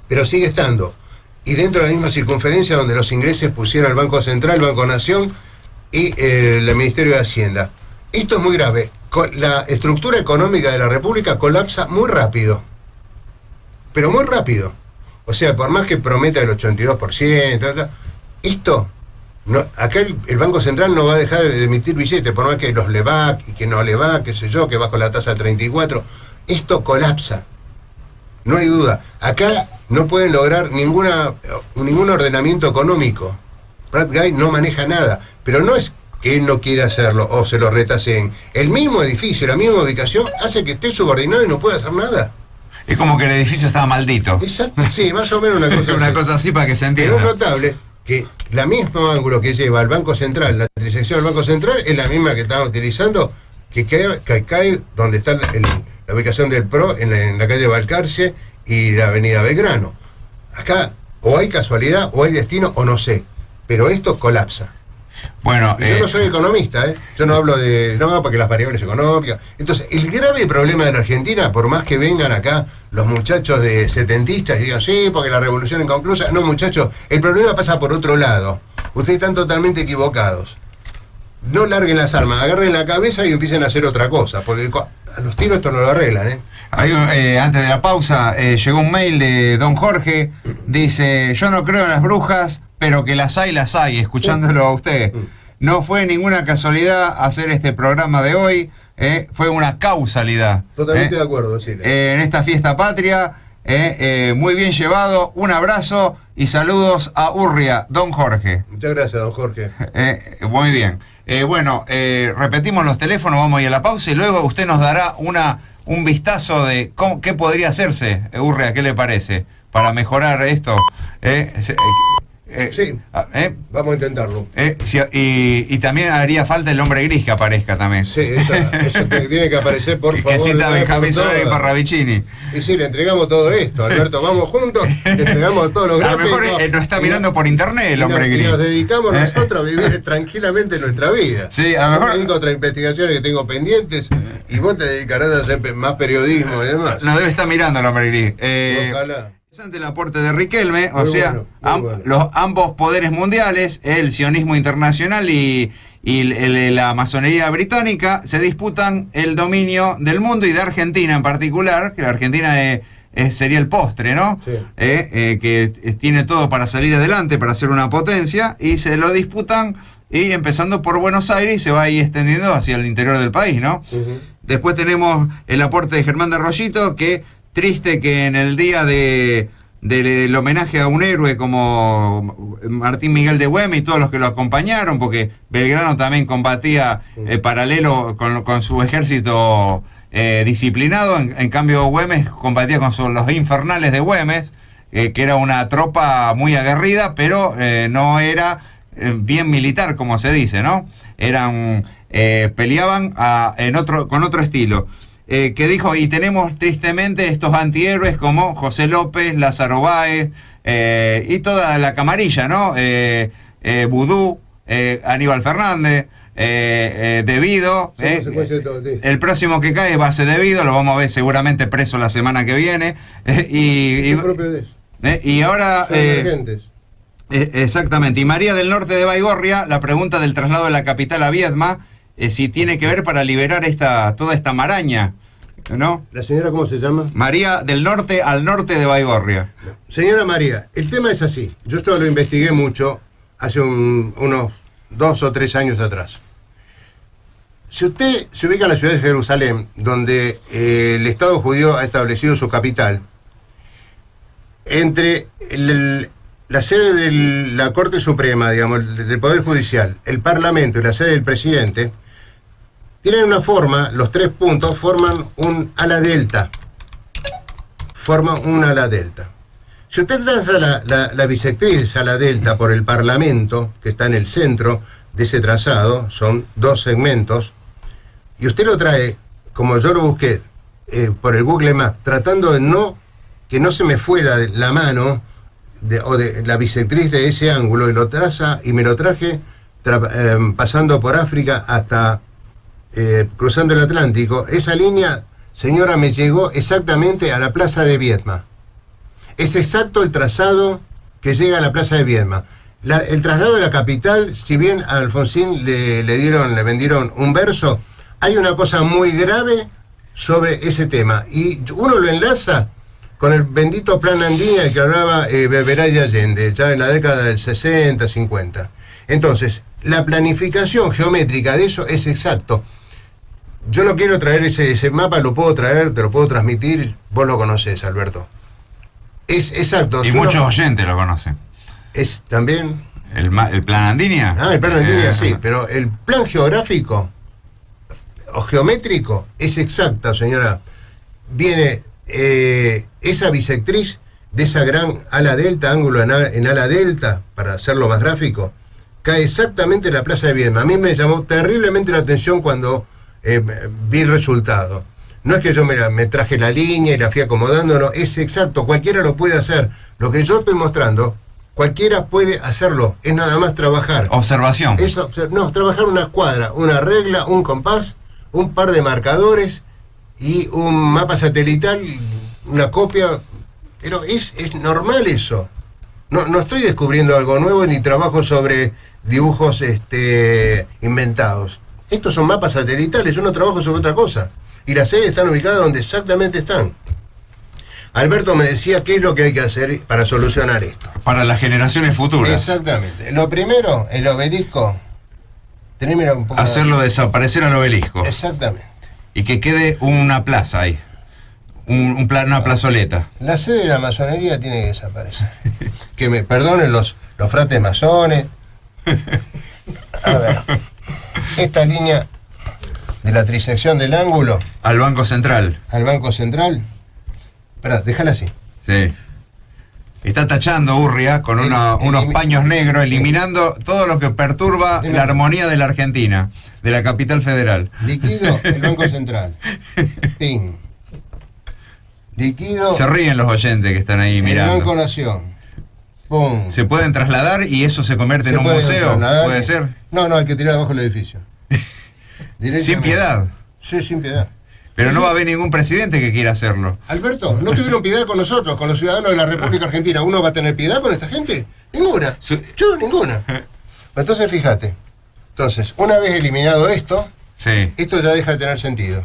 Speaker 2: pero sigue estando. Y dentro de la misma circunferencia donde los ingleses pusieron el Banco Central, el Banco Nación y el Ministerio de Hacienda. Esto es muy grave. La estructura económica de la República colapsa muy rápido. Pero muy rápido. O sea, por más que prometa el 82%, esto, acá el Banco Central no va a dejar de emitir billetes, por más que los le va y que no le va, qué sé yo, que bajo la tasa del 34. Esto colapsa. No hay duda. Acá no pueden lograr ningún ordenamiento económico. Prat Guy no maneja nada. Pero no es que él no quiera hacerlo o se lo retaseen. El mismo edificio, la misma ubicación, hace que esté subordinado y no pueda hacer nada.
Speaker 1: Es como que el edificio estaba maldito.
Speaker 2: Exacto, sí, más o menos una cosa
Speaker 1: una cosa así para que se entienda.
Speaker 2: Pero es notable que la misma ángulo que lleva al Banco Central, la trisección del Banco Central, es la misma que estaban utilizando, que cae donde está la ubicación del PRO, en la calle Balcarce y la avenida Belgrano. Acá o hay casualidad, o hay destino, o no sé. Pero esto colapsa.
Speaker 1: Bueno,
Speaker 2: yo no soy economista, yo no hablo de... No, porque las variables económicas... Entonces, el grave problema de la Argentina, por más que vengan acá los muchachos de setentistas y digan, sí, porque la revolución inconclusa... No, muchachos, el problema pasa por otro lado. Ustedes están totalmente equivocados. No larguen las armas, agarren la cabeza y empiecen a hacer otra cosa, porque a los tiros esto no lo arreglan,
Speaker 1: Antes de la pausa, llegó un mail de don Jorge, dice, yo no creo en las brujas, pero que las hay, escuchándolo a usted. No fue ninguna casualidad hacer este programa de hoy, fue una causalidad.
Speaker 2: Totalmente de acuerdo, sí.
Speaker 1: En esta fiesta patria, muy bien llevado, un abrazo y saludos a Urria, don Jorge.
Speaker 2: Muchas gracias, don Jorge.
Speaker 1: Muy bien. Bueno, repetimos los teléfonos, vamos a ir a la pausa y luego usted nos dará un vistazo de qué podría hacerse, Urria, ¿qué le parece? Para mejorar esto.
Speaker 2: Sí, vamos a intentarlo.
Speaker 1: Y también haría falta el hombre gris que aparezca también.
Speaker 2: Sí, eso tiene que aparecer, por favor.
Speaker 1: Que cita Benjamín Solari y Parravicini.
Speaker 2: Y sí, le entregamos todo esto, Alberto, vamos juntos, le entregamos todos los gráficos.
Speaker 1: A lo mejor nos está mirando por internet el hombre gris.
Speaker 2: Y nos dedicamos nosotros a vivir tranquilamente nuestra vida.
Speaker 1: Sí, a lo mejor...
Speaker 2: Yo me dedico a otras investigaciones que tengo pendientes y vos te dedicarás a hacer más periodismo y demás.
Speaker 1: Nos debe estar mirando el hombre gris.
Speaker 2: Ojalá.
Speaker 1: Interesante el aporte de Riquelme,
Speaker 2: Bueno.
Speaker 1: ambos poderes mundiales, el sionismo internacional y la masonería británica, se disputan el dominio del mundo y de Argentina en particular, que la Argentina sería el postre, ¿no?
Speaker 2: Sí.
Speaker 1: Que tiene todo para salir adelante, para ser una potencia, y se lo disputan, y empezando por Buenos Aires, se va ahí extendiendo hacia el interior del país, ¿no? Después tenemos el aporte de Germán de Rollito, que triste que en el día del homenaje a un héroe como Martín Miguel de Güemes y todos los que lo acompañaron, porque Belgrano también combatía paralelo con su ejército disciplinado, en cambio Güemes combatía con los infernales de Güemes, que era una tropa muy aguerrida, pero no era bien militar, como se dice, ¿no? Peleaban con otro estilo. Que dijo, y tenemos tristemente estos antihéroes como José López, Lázaro Báez, y toda la camarilla, ¿no? Vudú, Aníbal Fernández, Devido. El próximo que cae va a ser Devido, lo vamos a ver seguramente preso la semana que viene. Y ahora... exactamente. Y María del Norte de Baigorria, la pregunta del traslado de la capital a Viedma, si tiene que ver para liberar toda esta maraña, ¿no?
Speaker 2: ¿La señora cómo se llama?
Speaker 1: María del Norte al norte de Baigorria.
Speaker 2: Señora María, el tema es así. Yo esto lo investigué mucho hace unos 2 o 3 años atrás. Si usted se ubica en la ciudad de Jerusalén, donde el Estado judío ha establecido su capital, entre la sede de la Corte Suprema, digamos, del Poder Judicial, el Parlamento y la sede del Presidente, tienen una forma, los 3 puntos forman un ala delta. Forman un ala delta. Si usted lanza la bisectriz ala delta por el Parlamento, que está en el centro de ese trazado, son 2 segmentos, y usted lo trae, como yo lo busqué, por el Google Maps, tratando de que no se me fuera de la mano o de la bisectriz de ese ángulo, y lo traza, y me lo traje pasando por África hasta cruzando el Atlántico. Esa línea, señora, me llegó exactamente a la plaza de Viedma. Es exacto el trazado que llega a la plaza de Viedma. El traslado de la capital, si bien a Alfonsín le vendieron un verso, hay una cosa muy grave sobre ese tema, y uno lo enlaza con el bendito plan Andina que hablaba Beberay Allende, ya en la década del 60, 50. Entonces, la planificación geométrica de eso es exacto. Yo no quiero traer ese mapa, lo puedo traer, te lo puedo transmitir, vos lo conocés, Alberto. Es exacto.
Speaker 1: Y muchos oyentes lo conocen.
Speaker 2: Es también...
Speaker 1: ¿El plan Andinia?
Speaker 2: El plan Andinia sí, pero el plan geográfico o geométrico es exacto, señora. Viene esa bisectriz de esa gran ala delta, ángulo en ala delta, para hacerlo más gráfico, cae exactamente en la plaza de Viedma. A mí me llamó terriblemente la atención cuando vi el resultado. No es que yo me traje la línea y la fui acomodando, no, es exacto, cualquiera lo puede hacer. Lo que yo estoy mostrando Cualquiera puede hacerlo, es nada más trabajar.
Speaker 1: Observación.
Speaker 2: No, trabajar una escuadra, una regla, un compás, un par de marcadores y un mapa satelital, una copia. Pero es normal eso. No estoy descubriendo algo nuevo ni trabajo sobre dibujos inventados. Estos son mapas satelitales, yo no trabajo sobre otra cosa. Y las sedes están ubicadas donde exactamente están. Alberto me decía qué es lo que hay que hacer para solucionar esto.
Speaker 1: Para las generaciones futuras.
Speaker 2: Exactamente. Lo primero, el obelisco. Un poco
Speaker 1: hacerlo desaparecer al obelisco.
Speaker 2: Exactamente.
Speaker 1: Y que quede una plaza ahí. Una plazoleta.
Speaker 2: La sede de la masonería tiene que desaparecer. Que me perdonen los frates masones. A ver. Esta línea de la trisección del ángulo.
Speaker 1: Al Banco Central.
Speaker 2: Al Banco Central. Esperá, déjala así.
Speaker 1: Sí. Está tachando Urria con unos paños negros, eliminando todo lo que perturba la armonía de la Argentina, de la capital federal.
Speaker 2: Liquido el Banco Central. Pin. Liquido.
Speaker 1: Se ríen los oyentes que están ahí mirando.
Speaker 2: El Banco Nación. Pum.
Speaker 1: ¿Se pueden trasladar y eso se convierte en un museo? ¿Puede ser?
Speaker 2: No, hay que tirar abajo el edificio.
Speaker 1: Sin piedad.
Speaker 2: Sí, sin piedad.
Speaker 1: Pero no va a haber ningún presidente que quiera hacerlo.
Speaker 2: Alberto, no tuvieron piedad con nosotros, con los ciudadanos de la República Argentina. ¿Uno va a tener piedad con esta gente? Ninguna. Yo, ninguna. Entonces, fíjate. Entonces, una vez eliminado esto,
Speaker 1: sí,
Speaker 2: esto ya deja de tener sentido.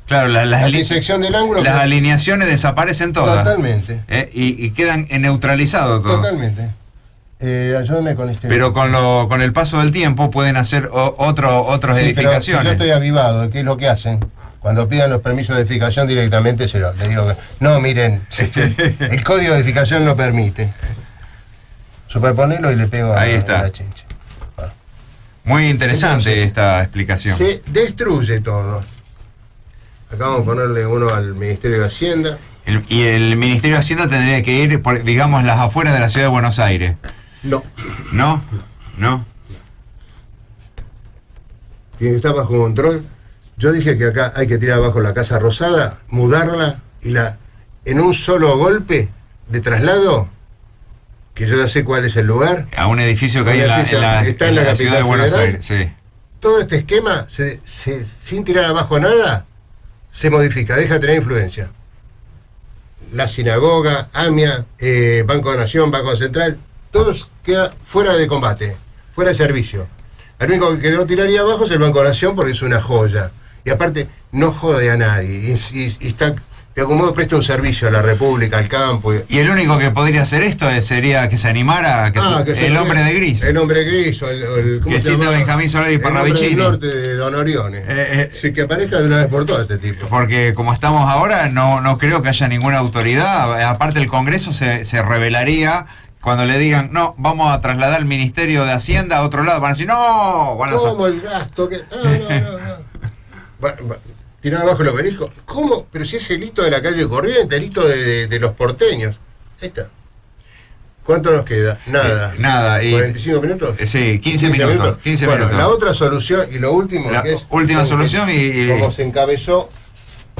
Speaker 1: Claro, la
Speaker 2: disección del ángulo.
Speaker 1: Las alineaciones desaparecen todas.
Speaker 2: Totalmente.
Speaker 1: Y quedan neutralizados todo.
Speaker 2: Totalmente. Ayúdame con este.
Speaker 1: Pero con el paso del tiempo pueden hacer otras edificaciones.
Speaker 2: Pero si yo estoy avivado, ¿qué es lo que hacen? Cuando pidan los permisos de edificación directamente les digo que no, miren, el código de edificación no permite. Superponerlo y le pego
Speaker 1: ahí está.
Speaker 2: A la chincha.
Speaker 1: Muy interesante. Entonces, esta explicación.
Speaker 2: Se destruye todo. Acá vamos a ponerle uno al Ministerio de Hacienda.
Speaker 1: Y el Ministerio de Hacienda tendría que ir por, digamos, las afueras de la ciudad de Buenos Aires.
Speaker 2: No.
Speaker 1: ¿No? ¿No?
Speaker 2: Tiene que estar bajo control. Yo dije que acá hay que tirar abajo la Casa Rosada, mudarla y en un solo golpe de traslado, que yo ya sé cuál es el lugar.
Speaker 1: A un edificio que hay en la ciudad de Buenos Aires. Sí.
Speaker 2: Todo este esquema, sin tirar abajo nada, se modifica, deja de tener influencia. La sinagoga, AMIA, Banco de Nación, Banco Central, todo queda fuera de combate, fuera de servicio. El único que no tiraría abajo es el Banco de Nación porque es una joya. Y aparte, no jode a nadie. Y está, de algún modo, presta un servicio a la República, al campo.
Speaker 1: Y el único que podría hacer esto sería que se animara el hombre de gris.
Speaker 2: El hombre gris,
Speaker 1: que cita Benjamín Solari Parravicini.
Speaker 2: El norte de Don Orione. Sí, que aparezca de una vez por todas este tipo.
Speaker 1: Porque como estamos ahora, no creo que haya ninguna autoridad. Aparte, el Congreso se rebelaría. Cuando le digan, no, vamos a trasladar el Ministerio de Hacienda a otro lado, van a decir, no,
Speaker 2: ¿cómo el gasto? No. Tirar abajo el obelisco. ¿Cómo? Pero si es el hito de la calle Corriente, el hito de los porteños. Ahí está. ¿Cuánto nos queda? Nada.
Speaker 1: Nada.
Speaker 2: ¿45 minutos?
Speaker 1: Sí, 15 minutos. 15 minutos.
Speaker 2: La otra solución y lo último,
Speaker 1: la
Speaker 2: que es...
Speaker 1: última solución y...
Speaker 2: Como se encabezó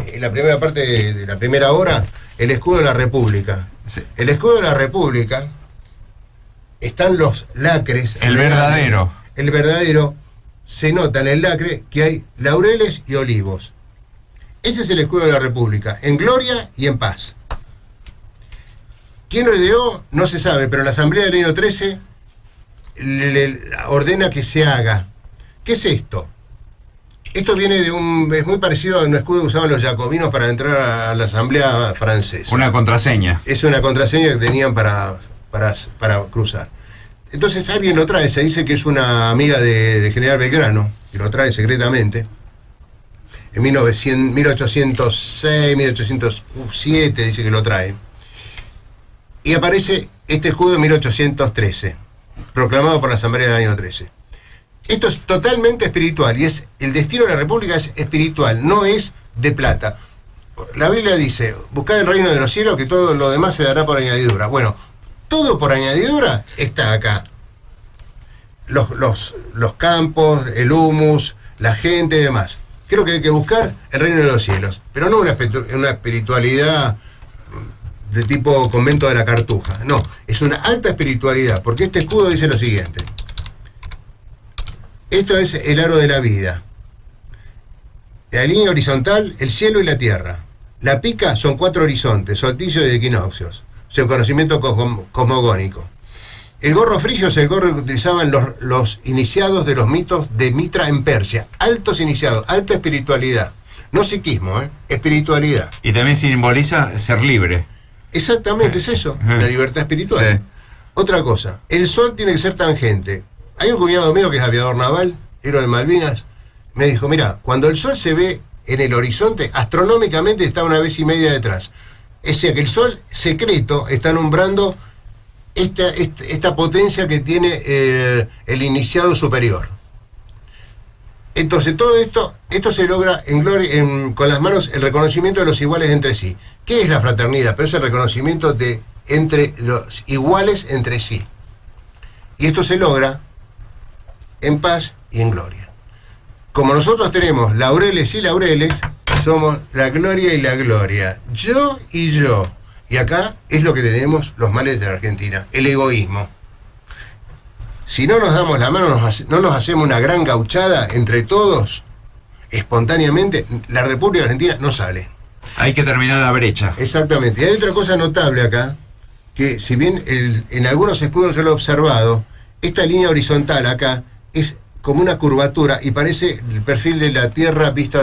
Speaker 2: en la primera parte de la primera hora, el escudo de la República.
Speaker 1: Sí.
Speaker 2: El escudo de la República, están los lacres.
Speaker 1: El verdadero.
Speaker 2: El verdadero. Se nota en el lacre que hay laureles y olivos. Ese es el escudo de la República, en gloria y en paz. ¿Quién lo ideó? No se sabe, pero la Asamblea del año 13 le ordena que se haga. ¿Qué es esto? Esto viene es muy parecido a un escudo que usaban los jacobinos para entrar a la Asamblea francesa.
Speaker 1: Una contraseña.
Speaker 2: Es una contraseña que tenían para cruzar. Entonces alguien lo trae, se dice que es una amiga de General Belgrano, que lo trae secretamente, en 1806, 1807 dice que lo trae, y aparece este escudo en 1813, proclamado por la Asamblea del año 13. Esto es totalmente espiritual, y el destino de la República es espiritual, no es de plata. La Biblia dice, buscad el reino de los cielos, que todo lo demás se dará por añadidura. Bueno, todo por añadidura está acá. Los campos, el humus, la gente y demás. Creo que hay que buscar el reino de los cielos, pero no una espiritualidad de tipo convento de la Cartuja. No, es una alta espiritualidad, porque este escudo dice lo siguiente. Esto es el aro de la vida. La línea horizontal, el cielo y la tierra. La pica son 4 horizontes, solsticios y equinoccios. O sea, un conocimiento cosmogónico. El gorro frigio es el gorro que utilizaban los iniciados de los mitos de Mitra en Persia. Altos iniciados, alta espiritualidad. No psiquismo, espiritualidad.
Speaker 1: Y también simboliza ser libre.
Speaker 2: Exactamente, es eso, la libertad espiritual.
Speaker 1: Sí.
Speaker 2: Otra cosa, el sol tiene que ser tangente. Hay un cuñado mío que es aviador naval, héroe de Malvinas, me dijo, mira, cuando el sol se ve en el horizonte, astronómicamente está 1,5 veces detrás. Es decir, que el sol secreto está alumbrando esta potencia que tiene el iniciado superior. Entonces todo esto se logra en gloria, con las manos, el reconocimiento de los iguales entre sí. ¿Qué es la fraternidad? Pero es el reconocimiento entre los iguales entre sí. Y esto se logra en paz y en gloria. Como nosotros tenemos laureles y laureles, somos la gloria y la gloria. Yo y yo. Y acá es lo que tenemos los males de la Argentina, el egoísmo. Si no nos damos la mano, no nos hacemos una gran gauchada entre todos, espontáneamente, la República Argentina no sale.
Speaker 1: Hay que terminar la brecha.
Speaker 2: Exactamente. Y hay otra cosa notable acá, que si bien en algunos escudos yo lo he observado, esta línea horizontal acá es como una curvatura y parece el perfil de la Tierra vista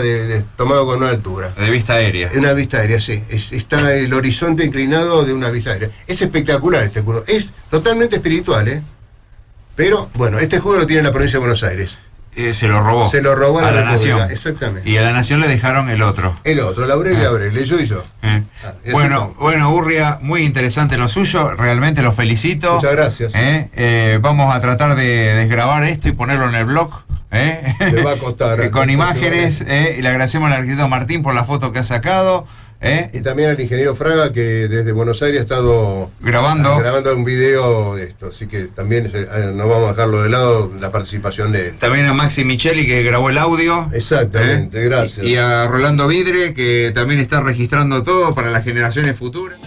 Speaker 2: tomado con una altura.
Speaker 1: De vista aérea.
Speaker 2: Una vista aérea, sí. Está el horizonte inclinado de una vista aérea. Es espectacular este escudo. Es totalmente espiritual, ¿eh? Pero, bueno, este escudo lo tiene la provincia de Buenos Aires.
Speaker 1: Se lo robó.
Speaker 2: Se lo robó a la
Speaker 1: nación.
Speaker 2: Exactamente.
Speaker 1: Y a la nación le dejaron el otro.
Speaker 2: El otro, Laurel y Laurel, yo y yo.
Speaker 1: Bueno, Urria, muy interesante lo suyo, realmente lo felicito.
Speaker 2: Muchas gracias.
Speaker 1: Vamos a tratar de desgrabar esto y ponerlo en el blog.
Speaker 2: Le va a costar.
Speaker 1: Con imágenes, y le agradecemos al arquitecto Martín por la foto que ha sacado.
Speaker 2: Y también al ingeniero Fraga, que desde Buenos Aires ha estado grabando un video de esto, así que también no vamos a dejarlo de lado, la participación de él.
Speaker 1: También a Maxi Micheli, que grabó el audio.
Speaker 2: Exactamente, gracias.
Speaker 1: Y a Rolando Vidre, que también está registrando todo para las generaciones futuras.